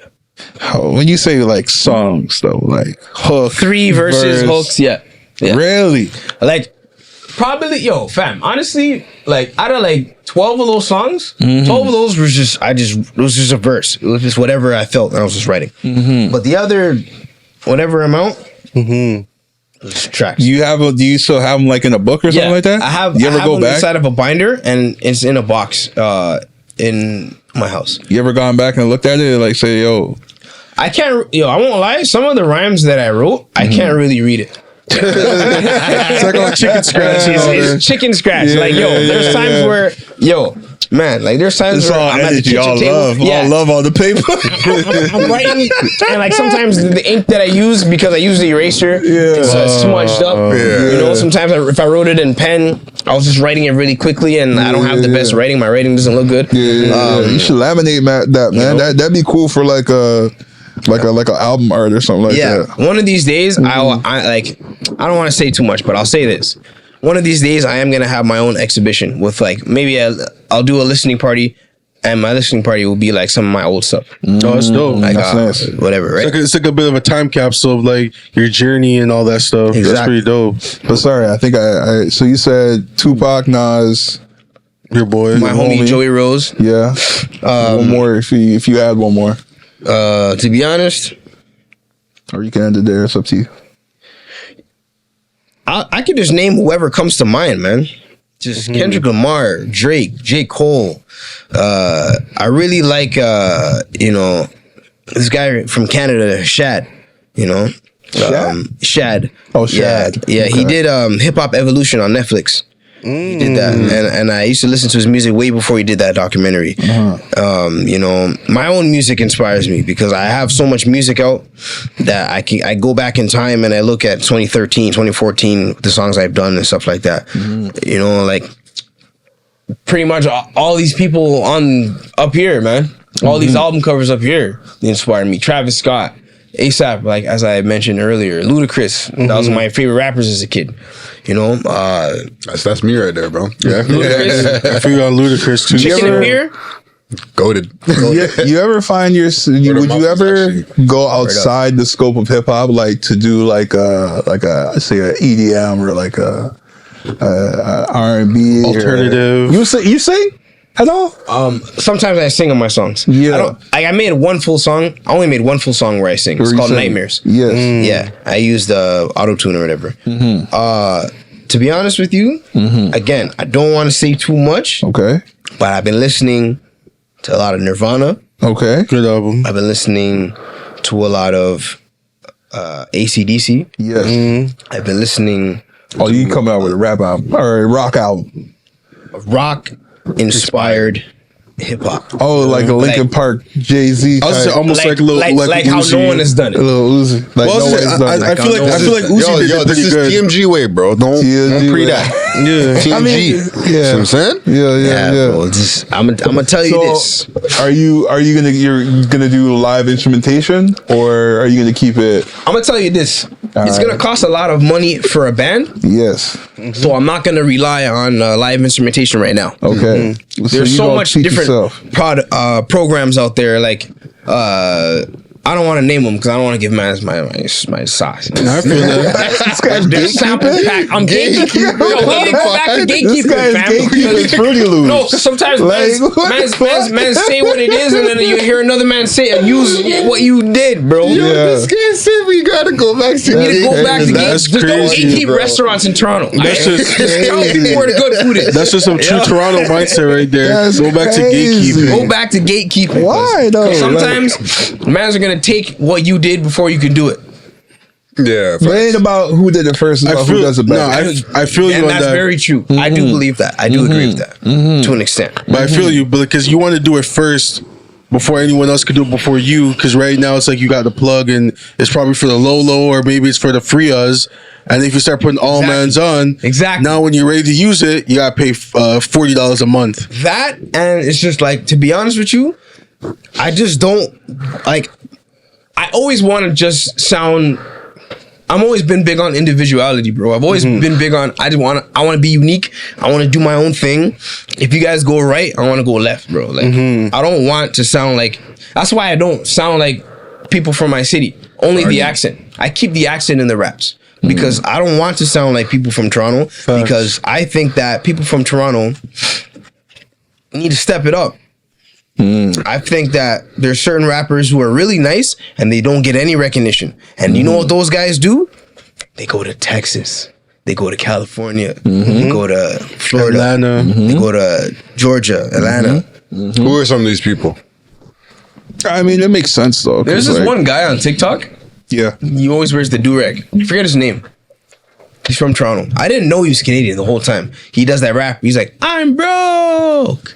When you say like songs though, like hook, 3 verses, verse, hooks, yeah. Really? Like, probably, yo, fam, honestly, like, out of like 12 of those songs, 12 of those was just, it was just a verse. It was just whatever I felt and I was just writing. But the other, whatever amount, tracks. Do you still have them like in a book or something like that? I have. You ever go them back? inside of a binder, and it's in a box in my house. You ever gone back and looked at it and like say, yo, I can't. I won't lie. Some of the rhymes that I wrote, I can't really read it. It's like on chicken scratch. It's chicken scratch. Yeah, like there's times where man, like there's times it's where all I'm at the energy, kitchen all table. love, all love on the paper. I'm writing, and like sometimes the ink that I use, because I use the eraser, it's smudged up. Sometimes if I wrote it in pen, I was just writing it really quickly, and I don't have the best writing. My writing doesn't look good. You should laminate that, man. That'd be cool for like a album art or something like that. One of these days, I don't want to say too much, but I'll say this. One of these days, I am gonna have my own exhibition with like maybe I'll do a listening party, and my listening party will be like some of my old stuff. Oh, that's dope. Like That's nice. whatever, right? It's like a bit of a time capsule of like your journey and all that stuff. That's Exactly. pretty dope. But sorry, I think I so you said Tupac, Nas, Your boy. My homie Joey Rose. yeah. One more if you add one more, To be honest, or you can end it there. It's up to you. I could just name whoever comes to mind, man. Just Kendrick Lamar, Drake, J. Cole. I really like this guy from Canada, Shad. Shad. Oh, Shad. Yeah. He did Hip-Hop Evolution on Netflix. He did that, and I used to listen to his music way before he did that documentary. My own music inspires me because I have so much music out that I go back in time and I look at 2013, 2014, the songs I've done and stuff like that. Like pretty much all these people up here, man. All these album covers up here, they inspired me. Travis Scott, ASAP, like as I mentioned earlier, Ludacris. That was my favorite rappers as a kid. That's me right there, bro. Yeah. I feel you on Ludacris too. Chicken and beer. Goated. You ever find would you ever go outside the scope of hip hop, like to do like a say a EDM or like a R&B Alternative. You sing at all? Sometimes I sing on my songs. Yeah. I made one full song. I only made one full song where I sing. It's called Nightmares. Yes. Yeah. I used the auto-tune or whatever. To be honest with you, again, I don't want to say too much, Okay. but I've been listening to a lot of Nirvana. Okay. Good album. I've been listening to a lot of AC/DC. Yes. I've been listening Oh, you come out with a rap album or a rock album? rock-inspired hip-hop. Oh, like a Linkin Park, Jay-Z. I was type. almost like a little like how Uzi. no one has done it. A little Uzi. Like Well, no one's done it. I feel like Uzi did it This pretty is good. TMG way, bro. Don't TMG pre way. that. Yeah. TMG. I mean, You see what I'm saying? Yeah. Bro, I'm gonna tell you this. Are you gonna do live instrumentation or are you gonna keep it? I'm gonna tell you this. It's right. gonna cost a lot of money for a band, Yes. so I'm not gonna rely on live instrumentation right now. Okay. There's so much different programs out there. Like, I don't want to name them because I don't want to give my sauce. I feel that. This guy's There's sample pack. I'm gatekeeping. Yo, we need to go back to This gatekeeping, guy's fam. gatekeeping Fruity Loops. No, because sometimes Like, what man the fuck? say what it is, and then you hear another man say and use what you did, bro. Yeah. This guy said we gotta go back to You need to go back to That's There's no crazy, gatekeep bro. restaurants in Toronto. That's just tell people where the good food is. That's just some true Toronto mindset right there. That's Go back to crazy. gatekeeping. Go back to gatekeeping. Why, though? Sometimes mans are gonna take what you did before you can do it. Yeah. It ain't about who did it first, it's about who does it better. I feel you And on that's that. very true. I do believe that. I do agree with that to an extent. But I feel you, because you want to do it first before anyone else could do it before you. Because right now it's like you got the plug, and it's probably for the low, or maybe it's for the free us. And if you start putting all mans on, now when you're ready to use it, you gotta pay $40 a month. That, and it's just like, to be honest with you, I just don't like. I always want to just sound. I'm always been big on individuality, bro. I've always been big on. I want to be unique. I want to do my own thing. If you guys go right, I want to go left, bro. Like I don't want to sound like. That's why I don't sound like people from my city. Only the accent. I keep the accent in the raps because I don't want to sound like people from Toronto. Because I think that people from Toronto need to step it up. I think that there's certain rappers who are really nice and they don't get any recognition. And you know what those guys do? they go to Texas, they go to California, they go to Florida, Atlanta. they go to Georgia, Atlanta. Who are some of these people? I mean, it makes sense though. 'cause, There's this like, one guy on TikTok. Yeah. He always wears the do-rag. I forget his name. He's from Toronto. I didn't know he was Canadian the whole time. He does that rap. He's like, I'm broke.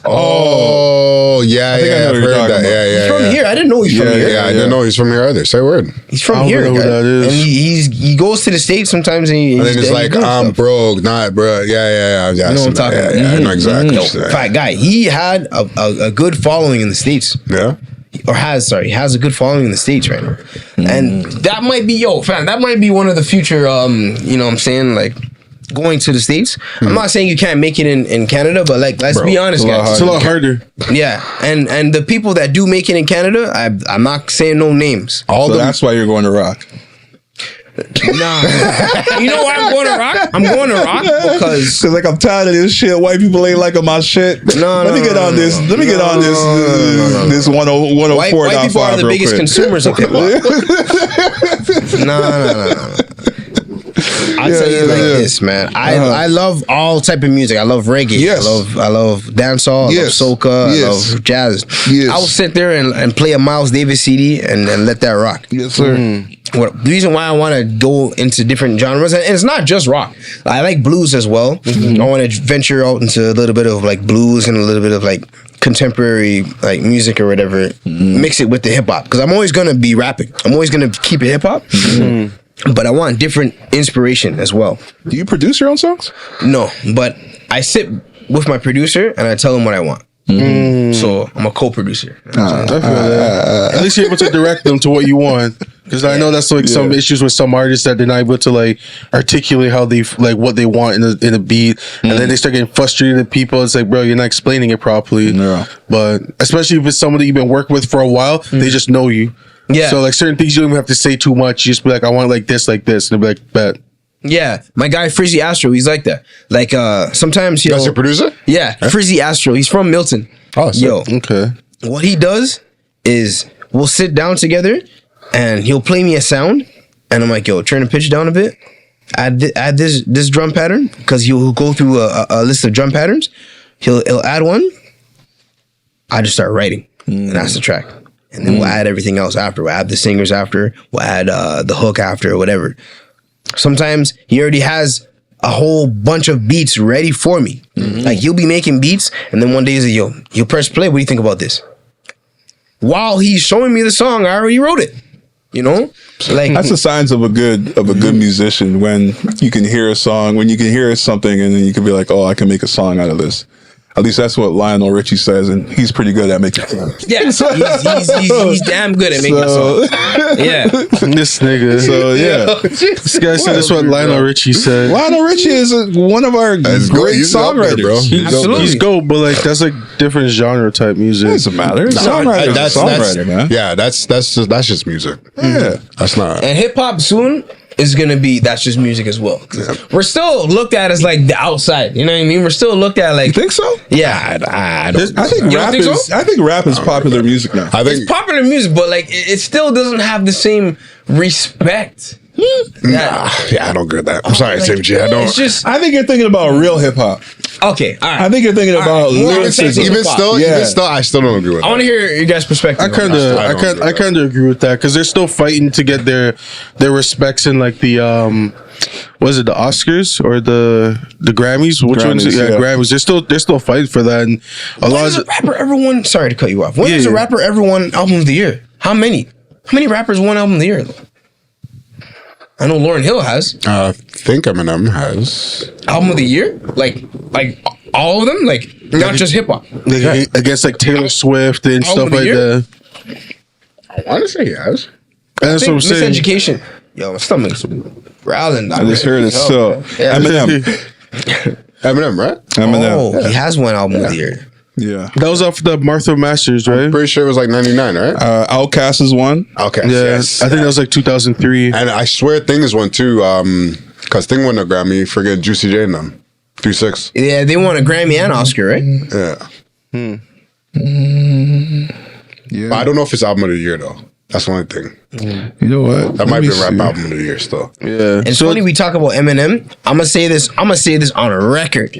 Oh, yeah, I think I know I've what you're heard talking that. about. Yeah, He's yeah, from yeah. here. I didn't know he's from here. Yeah, I didn't know he's from here either. Say a word. He's I from don't here. know who guy. that is. And he goes to the States sometimes and, And then it's he's like, doing I'm stuff. broke, not bro. Yeah. You know what I'm talking about. Yeah, I know exactly. Yo, what you're saying. fat guy. He had a good following in the States. Yeah. He has a good following in the States right now. And that might be, that might be one of the future, you know what I'm saying, like, going to the States. I'm not saying you can't make it in Canada, but like, let's be honest, guys. It's a lot harder. Yeah, and the people that do make it in Canada, I'm not saying no names. All So the that's why you're going to rock. Nah, you know why I'm going to rock? I'm going to rock because Cause like I'm tired of this shit. White people ain't liking my shit. Let me get on this. Let me get on this. This 104. white people are the biggest consumers of hip hop. No. I'll tell you like this, man. I love all type of music. I love reggae. Yes. I love dancehall. Yes. I love soca. Yes. I love jazz. Yes. I will sit there and play a Miles Davis CD and let that rock. Yes, sir. The reason why I want to go into different genres, and it's not just rock. I like blues as well. I want to venture out into a little bit of like blues and a little bit of like contemporary like music or whatever. Mix it with the hip hop because I'm always gonna be rapping. I'm always gonna keep it hip hop. But I want different inspiration as well. Do you produce your own songs? No, but I sit with my producer and I tell him what I want. So I'm a co-producer. I feel that. At least you're able to direct them to what you want. Because I know that's like some issues with some artists that they're not able to like articulate how they like what they want in a beat, and then they start getting frustrated at people. It's like, bro, you're not explaining it properly. Yeah. But especially if it's somebody you've been working with for a while, they just know you. Yeah. So like certain things you don't even have to say too much. You just be like, I want like this, and they'll be like, bet. Yeah, my guy Frizzy Astro, he's like that. Like sometimes That's your producer? Yeah, Frizzy Astro. He's from Milton. Oh, sick. Yo, Okay. what he does is we'll sit down together and he'll play me a sound and I'm like, yo, turn the pitch down a bit, add this drum pattern, because he'll go through a list of drum patterns. He'll add one. I just start writing and that's the track, and then we'll add everything else after. We'll add the singers after, we'll add the hook after, or whatever. Sometimes he already has a whole bunch of beats ready for me. Like he'll be making beats, and then one day he's like, yo, he'll press play. What do you think about this? While he's showing me the song, I already wrote it. You know, like That's the signs of a good musician, when you can hear a song, when you can hear something, and then you can be like, oh, I can make a song out of this. At least that's what Lionel Richie says, and he's pretty good at making songs. yeah, he's damn good at making songs. Yeah, This nigga. So yeah, This guy said that's what Lionel Richie said. Lionel Richie is one of our That's great he's up there, songwriters. bro. Absolutely. He's gold, but like that's like different genre type music. It doesn't matter. Songwriter, is a songwriter, man. Yeah, that's just music. Yeah. That's not. and hip hop soon is gonna be that's just music as well. We're still looked at as like the outside. You know what I mean? We're still looked at like You think so? yeah. I don't. I think You don't rap think is. so? I think rap is popular music now. I think It's popular music, but like it still doesn't have the same respect. yeah, I don't get that. I'm sorry, Like, Tim G. I don't. It's just I think you're thinking about real hip hop. okay. All right. I think you're thinking about More lyricism. even still, Yeah. I still don't agree with I that. want to hear your guys' perspective. I kind of, I kind of agree with that because they're still fighting to get their respects in like the was it the Oscars or the Grammys? Which ones? Grammys, Yeah, yeah. Grammys. They're still fighting for that, and a When lot does of a rapper ever won? Sorry to cut you off. When Yeah, does a yeah. rapper ever won album of the year? How many? How many rappers won album of the year? I know Lauryn Hill has I think Eminem has. album of the year. Like all of them. Like not just hip hop. like, against like Taylor Swift and Album stuff of the like year? that. I want to say he has. And that's what I'm saying. Miseducation. Yo, my stomach's growling. I just heard it. So Yeah. Eminem. Eminem, right? Eminem. Oh, he has one album of the year. Yeah. That was off the Martha Masters, right? Pretty sure it was like 99, right? Outkast is one. Okay. Yeah, Yes. I think that was like 2003. And I swear Thing is one too. Cause Thing won a Grammy. Forget Juicy J and them. 3-6. Yeah, they won a Grammy and Oscar, right? Yeah. Yeah. But I don't know if it's album of the year though. That's the only thing. You know what? That might be a rap album of the year still. Yeah. It's funny we talk about Eminem. I'm gonna say this on a record.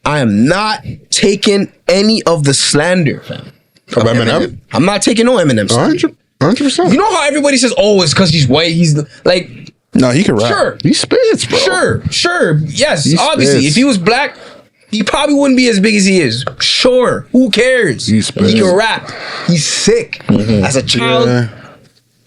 I am not taking any of the slander, fam. Of Eminem? I'm not taking no Eminem slander. 100%. You know how everybody says, "Oh, it's because he's white." He's like, No, he can rap. sure, He spits, bro. sure, yes. He Obviously, spits. if he was black, he probably wouldn't be as big as he is. Sure, who cares? He spits. He can rap. He's sick. As a child, Yeah.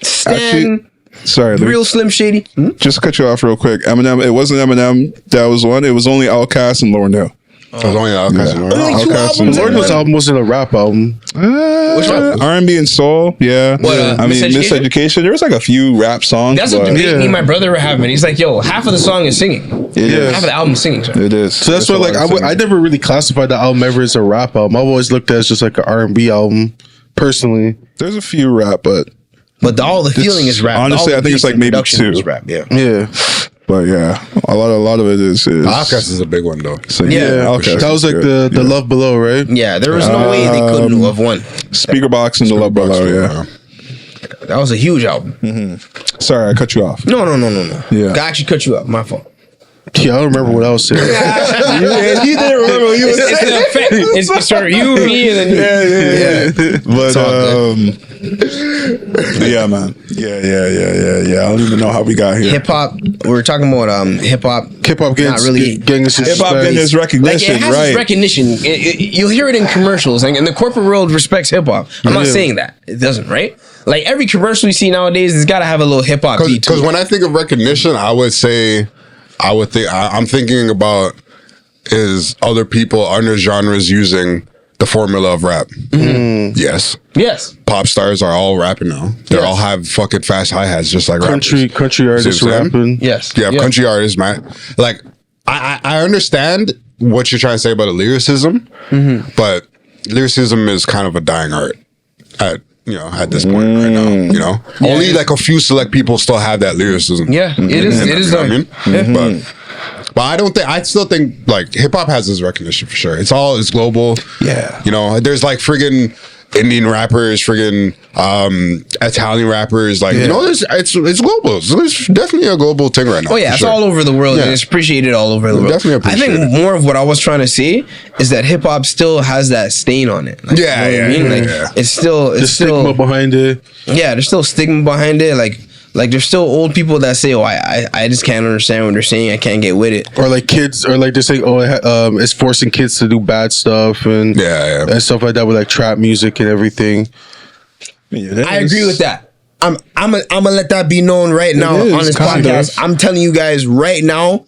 Stan, Actually, sorry, Luke. real Slim Shady. Just to cut you off real quick. Eminem, it wasn't Eminem that was one. It was only Outkast and Lauryn. It was only Outkast and Lauryn. Only two Outkast albums. and Lord's album wasn't a rap album. Which one? R&B and soul, yeah. What, I mean, Miseducation? Miseducation. There was like a few rap songs. That's a but debate Yeah. me and my brother were having. He's like, "Yo, half of the song is singing. is. Half of the album is singing." Sorry. It is. So that's why, like, I never really classified the album ever as a rap album. I've always looked at it as just like an R&B album, personally. There's a few rap, but All the feeling is rap. honestly, All the I think it's beats like and maybe production two. is rap. Yeah. Yeah. yeah, a lot of it is. Outkast is a big one, though. So, Yeah. Outkast That was is like good. the Love Below, right? Yeah, there was no way they couldn't have won. Speaker Box and the Love Below. Yeah. That was a huge album. Sorry, I cut you off. No. Yeah. I actually cut you up. My fault. Yeah, I don't remember what I was saying. You didn't remember what you were It's the effect. It's sorry, you, me, and then you. But all yeah, man. Yeah. I don't even know how we got here. Hip hop. We were talking about hip hop. Hip-hop Not really. getting this Hip hop getting his Like recognition, it has right? its recognition. You'll hear it in commercials, and the corporate world respects hip hop. I'm not Yeah. saying that it doesn't, right? Like every commercial you see nowadays, it's got to have a little hip hop beat to Because it. when I think of recognition, I'm thinking about is other people, other genres using the formula of rap. Yes. Yes. Pop stars are all rapping now. They Yes. all have fucking fast hi-hats just like country rappers. artists See what I'm saying? rapping. Yes. Yeah, country artists, man. Like, I understand what you're trying to say about the lyricism, but lyricism is kind of a dying art at this point right now. Only like a few select people still have that lyricism. Yeah, it is. It is. You know what I like- mean? But I still think like hip hop has its recognition for sure. It's global. Yeah. There's like friggin' Indian rappers, friggin' Italian rappers. Like, it's global. It's definitely a global thing right now. Oh yeah, for it's sure. all over the world, Yeah. and it's appreciated all over the world. Definitely I think appreciated. more of what I was trying to say is that hip hop still has that stain on it. Like, Yeah, you know what I yeah, mean? yeah, Like, yeah. it's still The stigma behind it. yeah, there's still stigma behind it. Like there's still old people that say, "Oh, I just can't understand what they're saying. I can't get with it." Or like kids, or like they're saying, it's forcing kids to do bad stuff and and stuff like that with like trap music and everything. I agree with that. I'm gonna let that be known right now is, on this kind podcast. of. I'm telling you guys right now.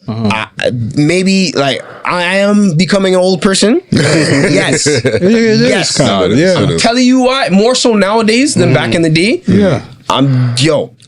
Maybe like I am becoming an old person. Yes, yes. Kind of, No, it is. yeah. It is. Telling you why more so nowadays than back in the day. Yeah.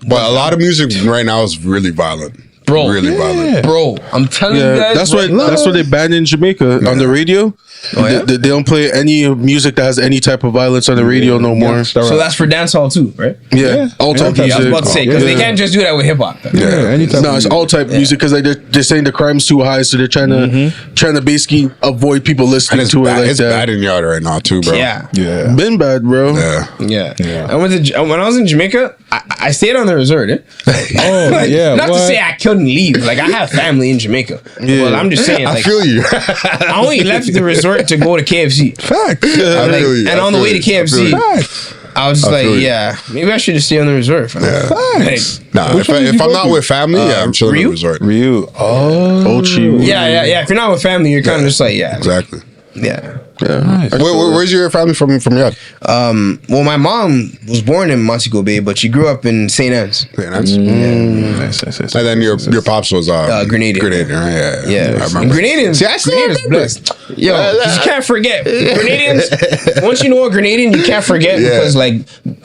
But a lot of music right now is really violent. Bro. Really violent. Bro, I'm telling you Yeah, guys. that's what they banned in Jamaica on the radio. yeah? They don't play any music that has any type of violence on the radio no more. So that's for dancel too, right? Yeah, all type Okay, music. I was about to say because they Yeah. can't just do that with hip hop. No, it's all type of music because like they're saying the crime's too high, so they're trying to basically avoid people And listening it's to it bad, like it's that. bad in yard right now too, bro. Yeah. Yeah. Been bad, bro. Yeah. I went to when I was in Jamaica. I stayed on the resort. Oh, Like, yeah. not to what? say I couldn't leave. Like I have family in Jamaica. Yeah. Well, I'm just saying. I Like, feel you. I only left the resort to go to KFC. Fact. I Like, feel you. and I on the feel way to you. I feel KFC, you. Fact. I was just like, feel you. yeah, maybe I should just stay on the resort. Fam. Like, Nah, if I'm not with family, I'm chilling at Ryu? the resort. Ryu. Oh. Ochi. yeah. If you're not with family, you're kind of just like, yeah, Exactly. yeah. Yeah. Where's your family from yard? Well, my mom was born in Montego Bay, but she grew up in St. Anne's. Yeah, that's, Nice. And then your pops was Grenadian. Grenadian, right? Yeah. Yeah, I and remember. Grenadians. See, I still Grenadians remember. blessed. Yo, 'cause you can't forget Grenadians. Once you know a Grenadian, you can't forget Yeah. because like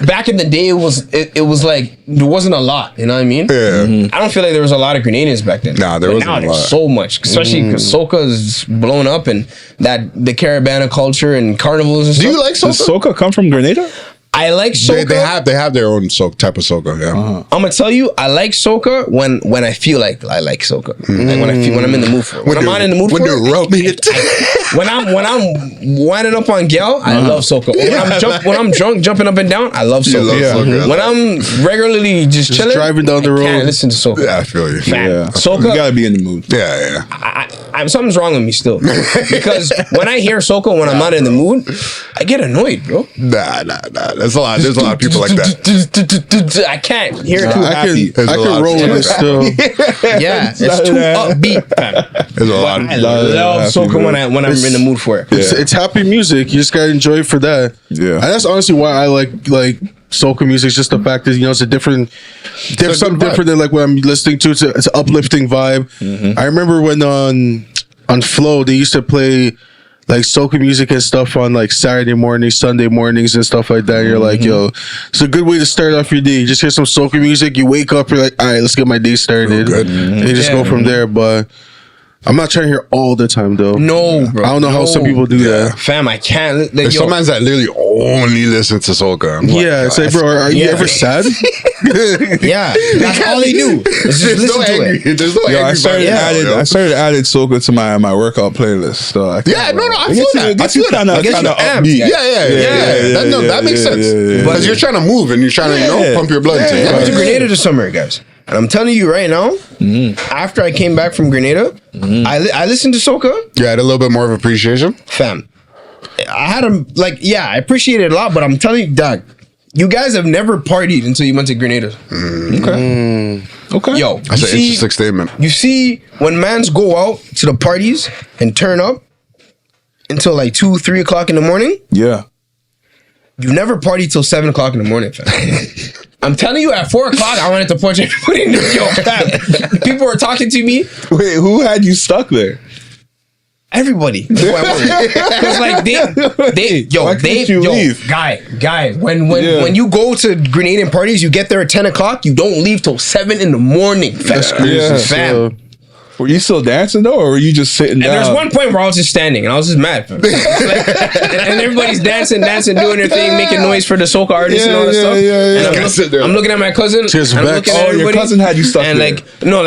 back in the day, it was like there wasn't a lot. You know what I mean? Yeah. I don't feel like there was a lot of Grenadians back then. Nah, there But wasn't now a there's lot. so much, especially because soca is blown up and that the Carabana culture and carnivals and Do stuff. you like Does soca? Soca come from Grenada? I like soca. They have their own type of soca. Yeah. I'm gonna tell you, I like soca when I feel like I like soca. Like when I'm in the mood for it. When I'm not in the mood for it. When I'm winding up on gal, I love soca. When I'm drunk, jumping up and down, I love soca. Soca. When I'm regularly just chilling, driving down the road, I can't listen to soca. Yeah, I feel you. Soca, you gotta be in the mood. Yeah. something's wrong with me still because when I hear soca when I'm not in the mood, I get annoyed, bro. Nah. There's a lot of people like that. I can't hear it. I can roll with it still. Yeah, it's too upbeat. There's a lot. I love soca when I'm in the mood for it. It's happy music. You just gotta enjoy it for that. Yeah, and that's honestly why I like soca music. Is just the fact that it's a different, something different than like what I'm listening to. It's an uplifting vibe. I remember when on Flow they used to play like soca music and stuff on like Saturday mornings, Sunday mornings, and stuff like that. And you're like, yo, it's a good way to start off your day. You just hear some soca music, you wake up, you're like, all right, let's get my day started. And you just go from there. But I'm not trying to hear all the time though. No, bro. I don't know how some people do that. Fam, I can't. There's some mans that literally only listen to soca. It's like, bro, are you ever sad? Yeah, that's all they do. It's just listen to it. There's no angry I started adding soca to my workout playlist. So I feel that. I feel that. Kind of upbeat. Yeah. That makes sense because you're trying to move and you're trying to pump your blood. I went to Grenada this summer, guys. And I'm telling you right now, after I came back from Grenada, I listened to soca. You had a little bit more of appreciation? Fam. I had I appreciate it a lot, but I'm telling you, dog, you guys have never partied until you went to Grenada. Okay. Yo, that's an interesting statement. You see, when mans go out to the parties and turn up until like 2-3 o'clock in the morning, you never party till 7 o'clock in the morning, fam. I'm telling you, at 4 o'clock, I wanted to punch everybody in the yo, fam. People were talking to me. Wait, who had you stuck there? Everybody. Because like guy, when you go to Grenadian parties, you get there at 10 o'clock, you don't leave till 7 in the morning, fam. That's crazy. Fam. Were you still dancing though, or were you just sitting down? And there's one point where I was just standing, and I was just mad. And everybody's dancing, doing their thing, making noise for the soca artists and all that stuff. And I'm looking at my cousin. And I'm looking at everybody. Your cousin had you stuck and there.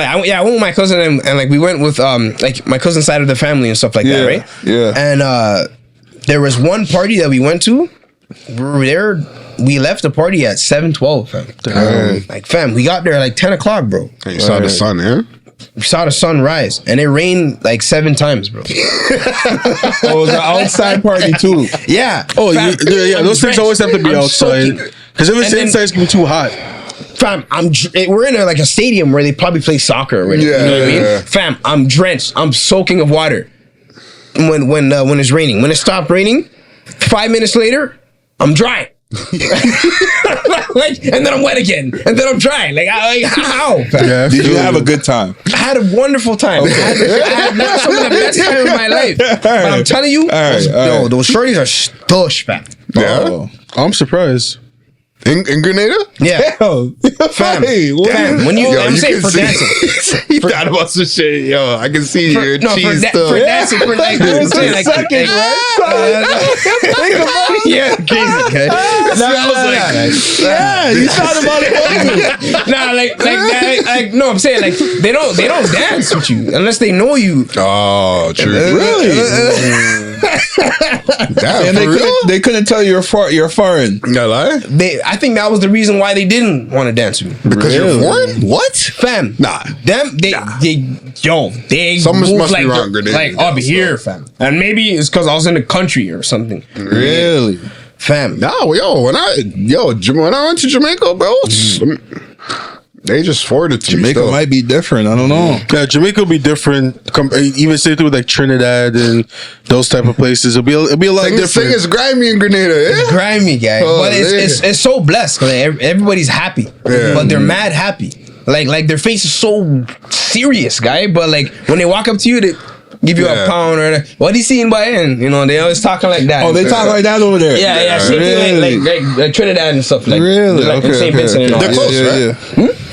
I went with my cousin, and like we went with like my cousin's side of the family and stuff like that, right? Yeah. And there was one party that we went to. We were there. We left the party at 7:12, fam. Like, fam, we got there at like 10 o'clock, bro. And you saw the sun, yeah? We saw the sun rise, and it rained like 7 times, bro. It was an outside party too. Yeah. Oh, those things always have to be outside. Because if it's inside, it's gonna be too hot. Fam, we're in a stadium where they probably play soccer already. You know what I mean? Fam, I'm drenched. I'm soaking of water. When it's raining. When it stopped raining, 5 minutes later, I'm dry. And then I'm wet again, and then I'm dry. How? Did you have a good time? I had a wonderful time. I had some of the best time of my life. But I'm telling you, those shorties are stush, fam. Yeah, I'm surprised. In Grenada? Yeah. Fam. When I'm saying for dancing. He thought about some shit. Yo, I can see your cheese stuff. For dancing, for like, it was a second, right? Think about it. Yeah, crazy, okay? You thought about it. Nah, no, I'm saying like they don't dance with you unless they know you. Oh, true. Really? Damn, and they couldn't tell you're foreign. You lie? I think that was the reason why they didn't want to dance with me. Because you're foreign? What? Fam. Nah. They something must like be wrong, Grenada. Like up here, fam. And maybe it's because I was in the country or something. Really? Fam. No, when I went to Jamaica, bro, they just forwarded to Jamaica me might be different. I don't know. Yeah, Jamaica will be different. Even say it with like Trinidad and those type of places. It'll be a lot different. Thing is grimy in Grenada. It's grimy, guy. But it's so blessed because everybody's happy, but they're mad happy. Like their face is so serious, guy. But like when they walk up to you, they give you a pound or what he seen by, and they always talking like that. Oh, they talk like that over there. Yeah. Same thing like Trinidad and stuff like. Really? Like St. Vincent and all. They're close, right?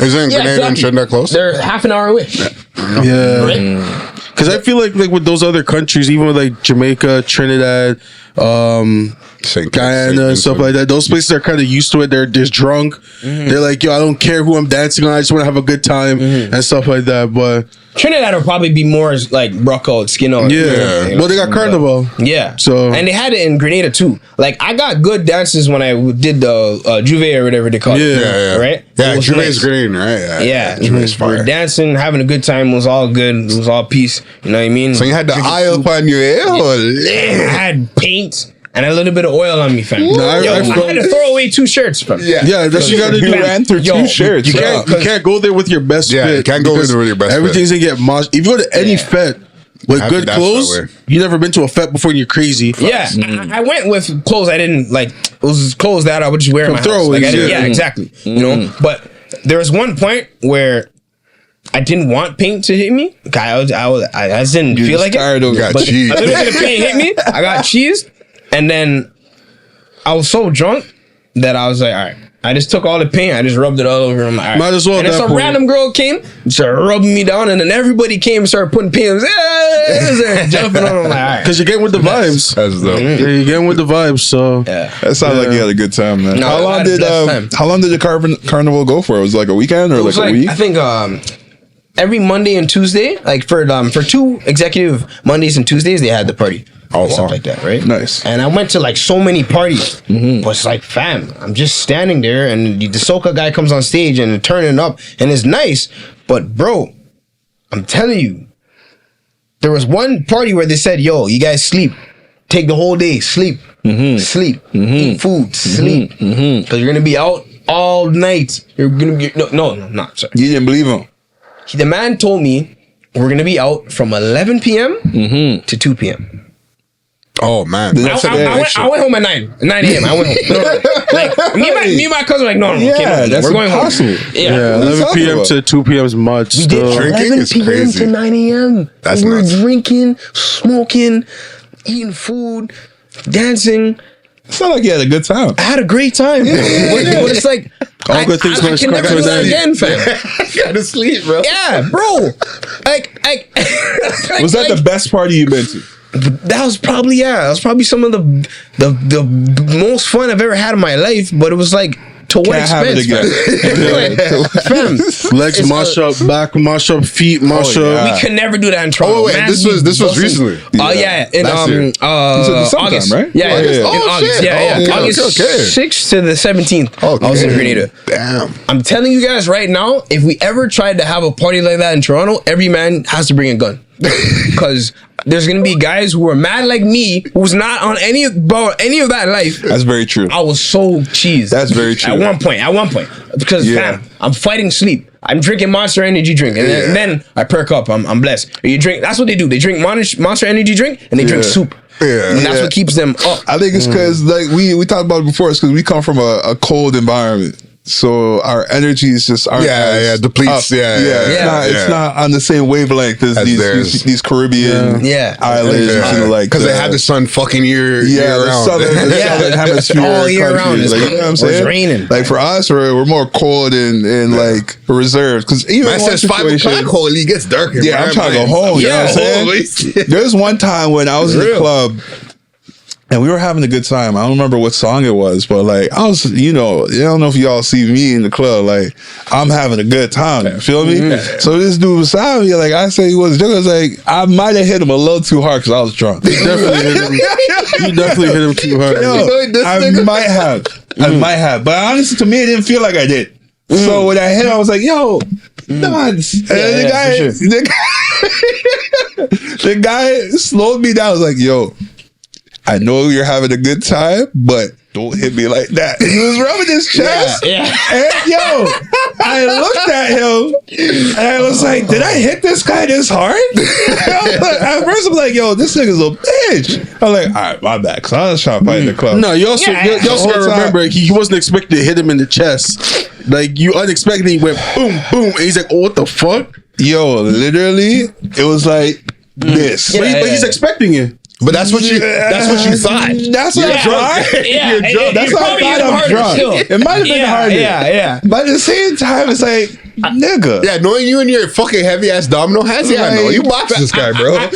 Isn't Grenada and Trinidad close? They're half an hour away. Yeah. Because I feel like with those other countries, even with like Jamaica, Trinidad, Guyana and stuff like that. Those places are kind of used to it. They're just drunk. They're like, yo, I don't care who I'm dancing on. I just want to have a good time and stuff like that. But Trinidad will probably be more like rock out, skin out. yeah, well, they got Carnival. Yeah. So and they had it in Grenada too. Like I got good dances when I did the Juve or whatever they call it. Yeah. Right. Yeah, It was Juve is nice. green, right? Yeah, Juve's we were fire. dancing, having a good time. It was all good. It was all peace. You know what I mean? So you had the Drinking eye soup. up on your ear? I had paint and a little bit of oil on me, fam. I I felt- had to throw away 2 shirts, fam. yeah, that's what you got to do. Fam, ran through yo, 2 shirts. You can't go there with your best Yeah, fit. you can't go because there with your best fit. Everything's gonna get moshed. If you go to any fete with I good think that's clothes, that way. you never been to a fete before and you're crazy. Yeah, I went with clothes I didn't like. It was clothes that I would just wear in my house. throwaways, Like, I didn't, yeah. yeah, exactly. You know, but there was one point where I didn't want paint to hit me. I just didn't feel like tired it. of You got But cheese. a little bit of paint hit me. I got cheese, and then I was so drunk that I was like, all right. I just took all the paint. I just rubbed it all over him. All right. Might as well And at then that some point. random girl came, started rubbing me down, and then everybody came and started putting paint. Jumping on. I'm like, all right. Because you're getting with the vibes. That's dope. Yeah, you're getting with the vibes. So Yeah. That sounds like you had a good time, man. No, how I long had a did blessed time. how long did the carnival go for? It was like a weekend or It like was a week? I think every Monday and Tuesday, like for 2 executive Mondays and Tuesdays, they had the party. Oh, and stuff wow. like that, right? Nice. And I went to like so many parties, but it's like, fam, I'm just standing there, and the soca guy comes on stage and turning up, and it's nice, but bro, I'm telling you, there was one party where they said, "Yo, you guys sleep, take the whole day, sleep, sleep, eat food, sleep, because you're gonna be out all night. You're gonna be no, sorry." You didn't believe him. The man told me we're gonna be out from 11 p.m. to 2 p.m. Oh, man. The I, next I, day, I went, I went home at 9 a.m. I went home. No. Like me and my cousin were like, no, Yeah, okay, that's we're going impossible. home. yeah, Yeah. 11 talking p.m. about? to 2 p.m. is much. We did Still. Drinking 11 is p.m. crazy. to 9 a.m. That's we were nuts. drinking, smoking, eating food, dancing. It's not like you had a good time. I had a great time. But it's like All good things I must can come never to do that an again, fam. Gotta sleep, bro. Yeah, bro. Was that the best party you've been to? That was probably some of the most fun I've ever had in my life. But it was like to what Can't have it expense, again. fam? Legs It's mash a- up, back mash up, feet mash Oh, yeah. up. We could never do that in Toronto. Oh, wait, Man's this was busting- recently. Oh yeah, in Last year. summertime, August, right? Yeah, Oh, yeah. in Oh, August. shit. Yeah, Oh, okay, August okay. 6th to the 17th. I was in Grenada. Damn. I'm telling you guys right now, if we ever tried to have a party like that in Toronto, every man has to bring a gun. Because there's gonna be guys who are mad like me, who's not on any of that life. That's very true. I was so cheesed. That's very true. At one point, because Yeah. fam, I'm fighting sleep. I'm drinking Monster Energy drink, and then I perk up. I'm blessed. You drink. That's what they do. They drink Monster Energy drink, and they drink Yeah. soup. Yeah. And that's what keeps them up. I think it's because like we talked about it before. It's because we come from a cold environment, so our energies just aren't. depletes. Up. Yeah. It's not on the same wavelength as theirs. these Caribbean Yeah. islands. You know, like Because they have the sun fucking year the round. southern Yeah. hemisphere All year round. countries. Like, you know what I'm It's saying? raining. Like for us, we're more cold and like reserved. Because even Man one says 5 situation- o'clock, holy, it gets darker. Yeah, I'm trying to go home. You know what I'm saying? There's one time when I was in the club and we were having a good time. I don't remember what song it was, but like I was, I don't know if y'all see me in the club. Like I'm having a good time. You feel me? So this dude beside me, like I said, he was drunk. I was like, I might have hit him a little too hard because I was drunk. You definitely hit him too hard. Yo, I might have, but honestly, to me, it didn't feel like I did. So when I hit him, I was like, "Yo, come on!" And the guy slowed me down. I was like, "Yo, I know you're having a good time, but don't hit me like that." And he was rubbing his chest. Yeah. And yo, I looked at him and I was like, "Did I hit this guy this hard?" At first, I'm like, "Yo, this nigga's a bitch." I'm like, "All right, my bad," because I was trying to fight in the club. No, you also Yeah. you also The gotta whole time. remember he wasn't expecting to hit him in the chest. Like you unexpectedly went boom, boom, and he's like, "Oh, what the fuck?" Yo, literally, it was like this. But he's expecting it. But that's what you thought. That's what I thought. Yeah, You're drunk. That's it what I probably thought. is I'm harder drunk. still. It might have been harder. Yeah. But at the same time, it's like nigga. Yeah, knowing you and your fucking heavy ass domino hands, yeah, I know. You box this guy, bro. I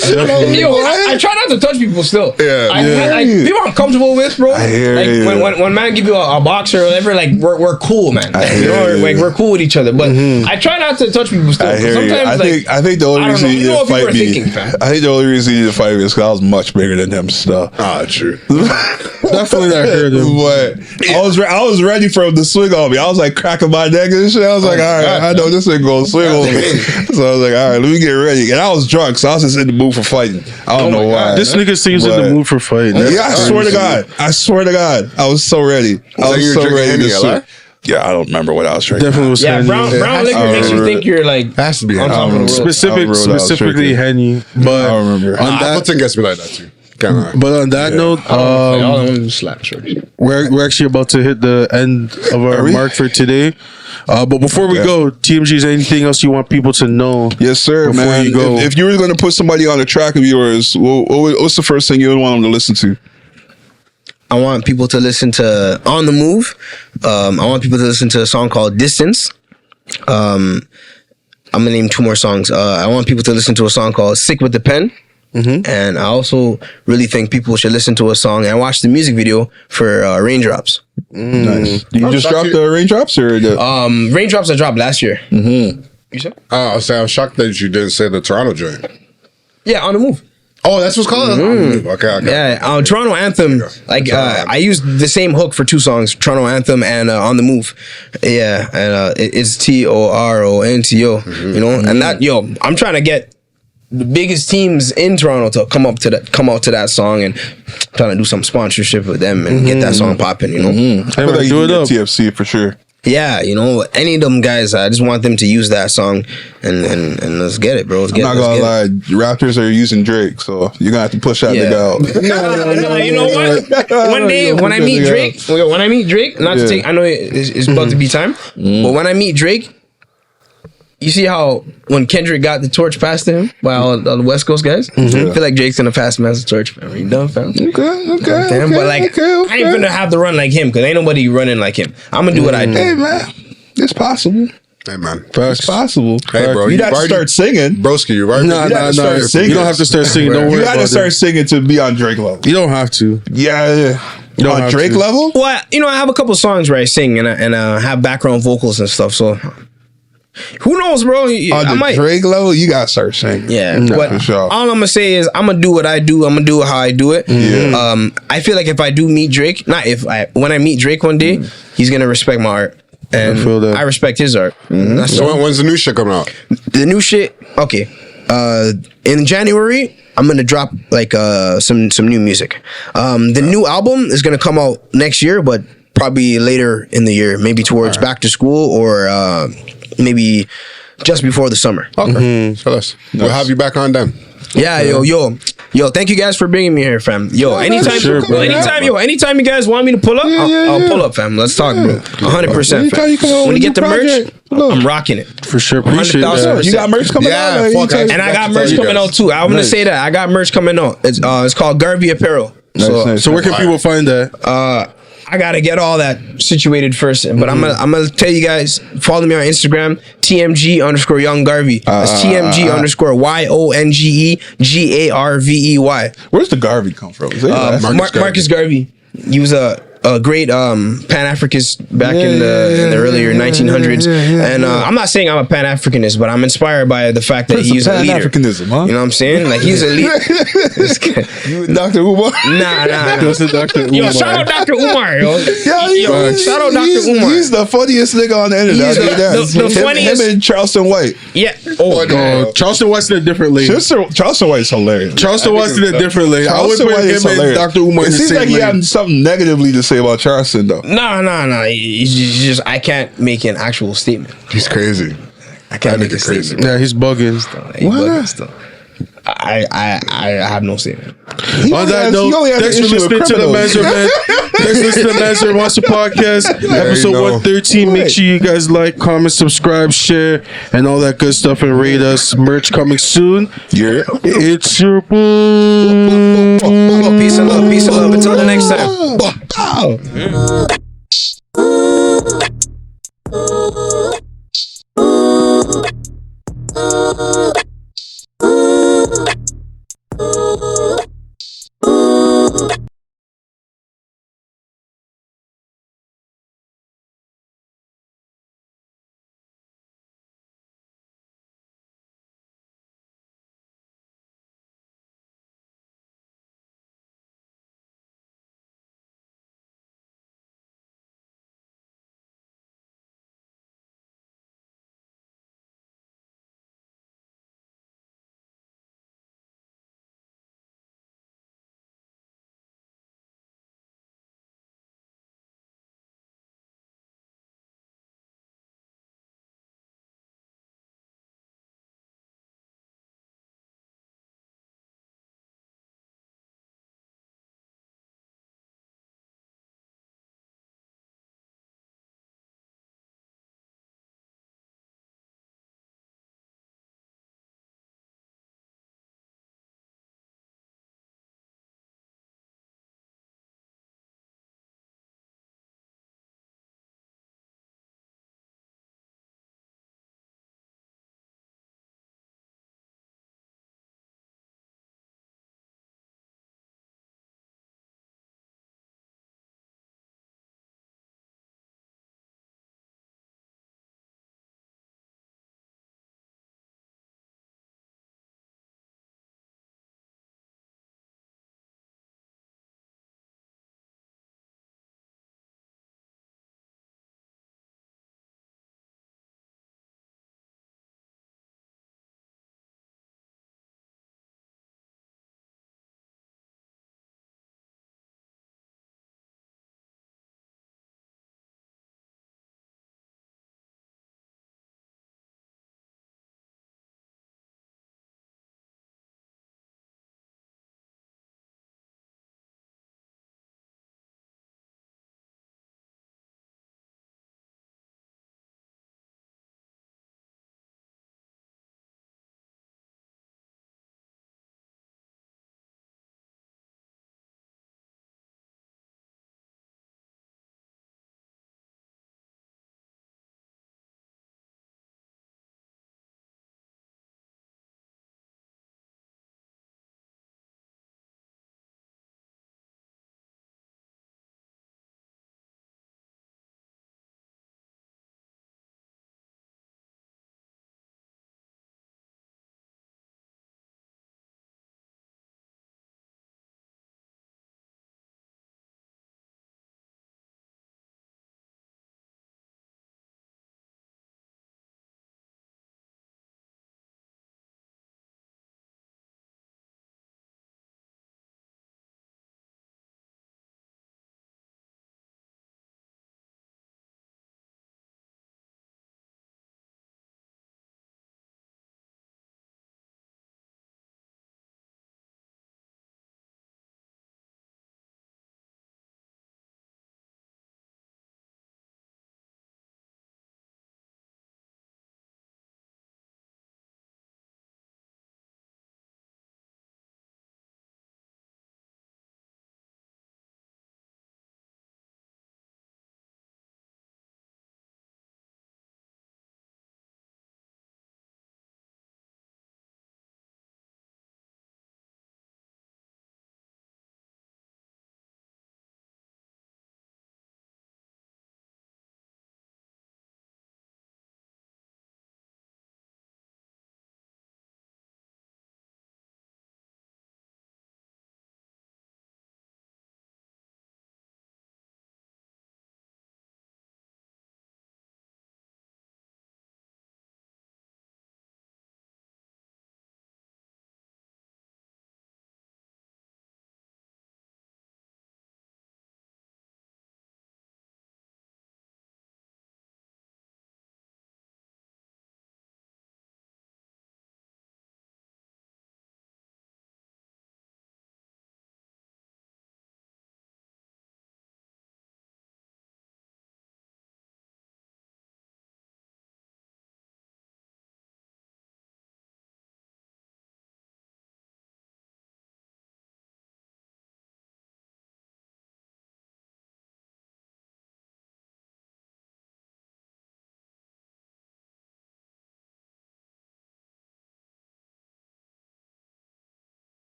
try not to touch people still. Yeah. Like, people I'm comfortable with, bro. I hear like you. when man give you a boxer or whatever, like we're cool, man. You know, like we're cool with each other. But I try not to touch people still. I hear you. Sometimes I think the only reason you didn't fight me. I think the only reason you didn't fight me is because I was much bigger than them stuff. Ah, true. Definitely not heard him. But I was ready for him to swing on me. I was like cracking my neck and shit. I was like, all right, I know this ain't gonna swing on me. So I was like, all right, let me get ready. And I was drunk, so I was just in the mood for fighting. I don't know why. This nigga seems in the mood for fighting. Yeah, I swear to God. I was so ready. I was so ready to swing. Yeah, I don't remember what I was drinking. Definitely was Henny. Brown liquor makes you think you're like Has to be on top of the world. Specifically Henny. But I remember. Appleton gets me like that too. But on that note, we're actually about to hit the end of our mark for today. But before we go, TMG, is there anything else you want people to know? Yes, sir, before man. You go? If you were going to put somebody on a track of yours, what's the first thing you would want them to listen to? I want people to listen to On the Move. I want people to listen to a song called Distance. I'm gonna name 2 more songs. I want people to listen to a song called Sick with the Pen. Mm-hmm. And I also really think people should listen to a song and watch the music video for Raindrops. Nice. Did you just drop the Raindrops or the Raindrops I dropped last year. Mm-hmm. You said? I was shocked that you didn't say the Toronto joint. Yeah, On the Move. Oh, that's what's called. Okay. Yeah, Toronto Anthem. Like I used the same hook for 2 songs, Toronto Anthem and On the Move. Yeah, and it's TORONTO. You know, and that I'm trying to get the biggest teams in Toronto to come out to that song, and I'm trying to do some sponsorship with them and get that song popping. You know, I feel like do it up. TFC for sure. Yeah, you know, any of them guys, I just want them to use that song and let's get it, bro. I'm not gonna lie, Raptors are using Drake, so you're gonna have to push that nigga out. No, you know what? One day when I meet Drake, not to take, I know it's about to be time, but when I meet Drake, you see how when Kendrick got the torch passed to him by all the West Coast guys? I feel like Drake's gonna pass him as the torch, man. You done, fam? Okay. But like, I ain't gonna have to run like him, because ain't nobody running like him. I'm gonna do what I do. Hey, man. It's possible. Hey, man. It's possible. Hey, bro. You got to start singing. Broski, you've already... No. You don't have to start singing. Don't worry You about got to start singing to be on Drake level. You don't have to. Yeah. On Drake level? Well, I have a couple songs where I sing and I have background vocals and stuff, so... Who knows, bro? On the Drake level, you gotta start singing. Yeah, but for sure. All I'm gonna say is I'm gonna do what I do. I'm gonna do it how I do it. Yeah. I feel like if I do meet Drake, when I meet Drake one day, he's gonna respect my art, and I respect his art. So when's the new shit coming out? The new shit, okay. In January, I'm gonna drop like some new music. The new album is gonna come out next year, but probably later in the year, maybe towards back to school or maybe just before the summer. Okay. So we'll have you back on then. Yeah, yo, thank you guys for bringing me here, fam. Yo, anytime you guys want me to pull up, I'll pull up, fam. Let's talk, bro. 100%, fam. When you get the merch, I'm rocking it. For sure. Appreciate that. You got merch coming out? And I got merch coming out too. I'm gonna say that. I got merch coming out. It's called Garvey Apparel. So where can people find that? I gotta get all that situated first, but I'm gonna tell you guys, follow me on Instagram, TMG_Young Garvey. That's TMG_YONGE GARVEY. Where's the Garvey come from? Marcus Garvey. He was a great Pan-Africanist back in the earlier 1900s. And I'm not saying I'm a Pan-Africanist, but I'm inspired by the fact that he's a leader. Pan-Africanism, huh? You know what I'm saying? Like, he's a leader. You and Dr. Umar? Nah. Dr. Yo, shout out Dr. Umar, yo. Shout out Dr. He's Umar. He's the funniest nigga on the internet. He's the funniest. Him and Charleston White. Yeah. Charleston White's in a different lane. Charleston White's hilarious. Charleston White's in a different lane. I would put him and Dr. Umar in the same lane. It seems like he had something negatively to say about Charleston, though. No. He's just I can't make an actual statement. He's crazy. I can't make a statement. Yeah, he's bugging. I have no statement. On that note, thanks for listening to the Manzer Man. Thanks for listening to Manzer Monster Podcast, episode 113. Make sure you guys like, comment, subscribe, share, and all that good stuff, and rate us. Merch coming soon. Yeah. It's your boy. Peace and love. Until the next time. Oh.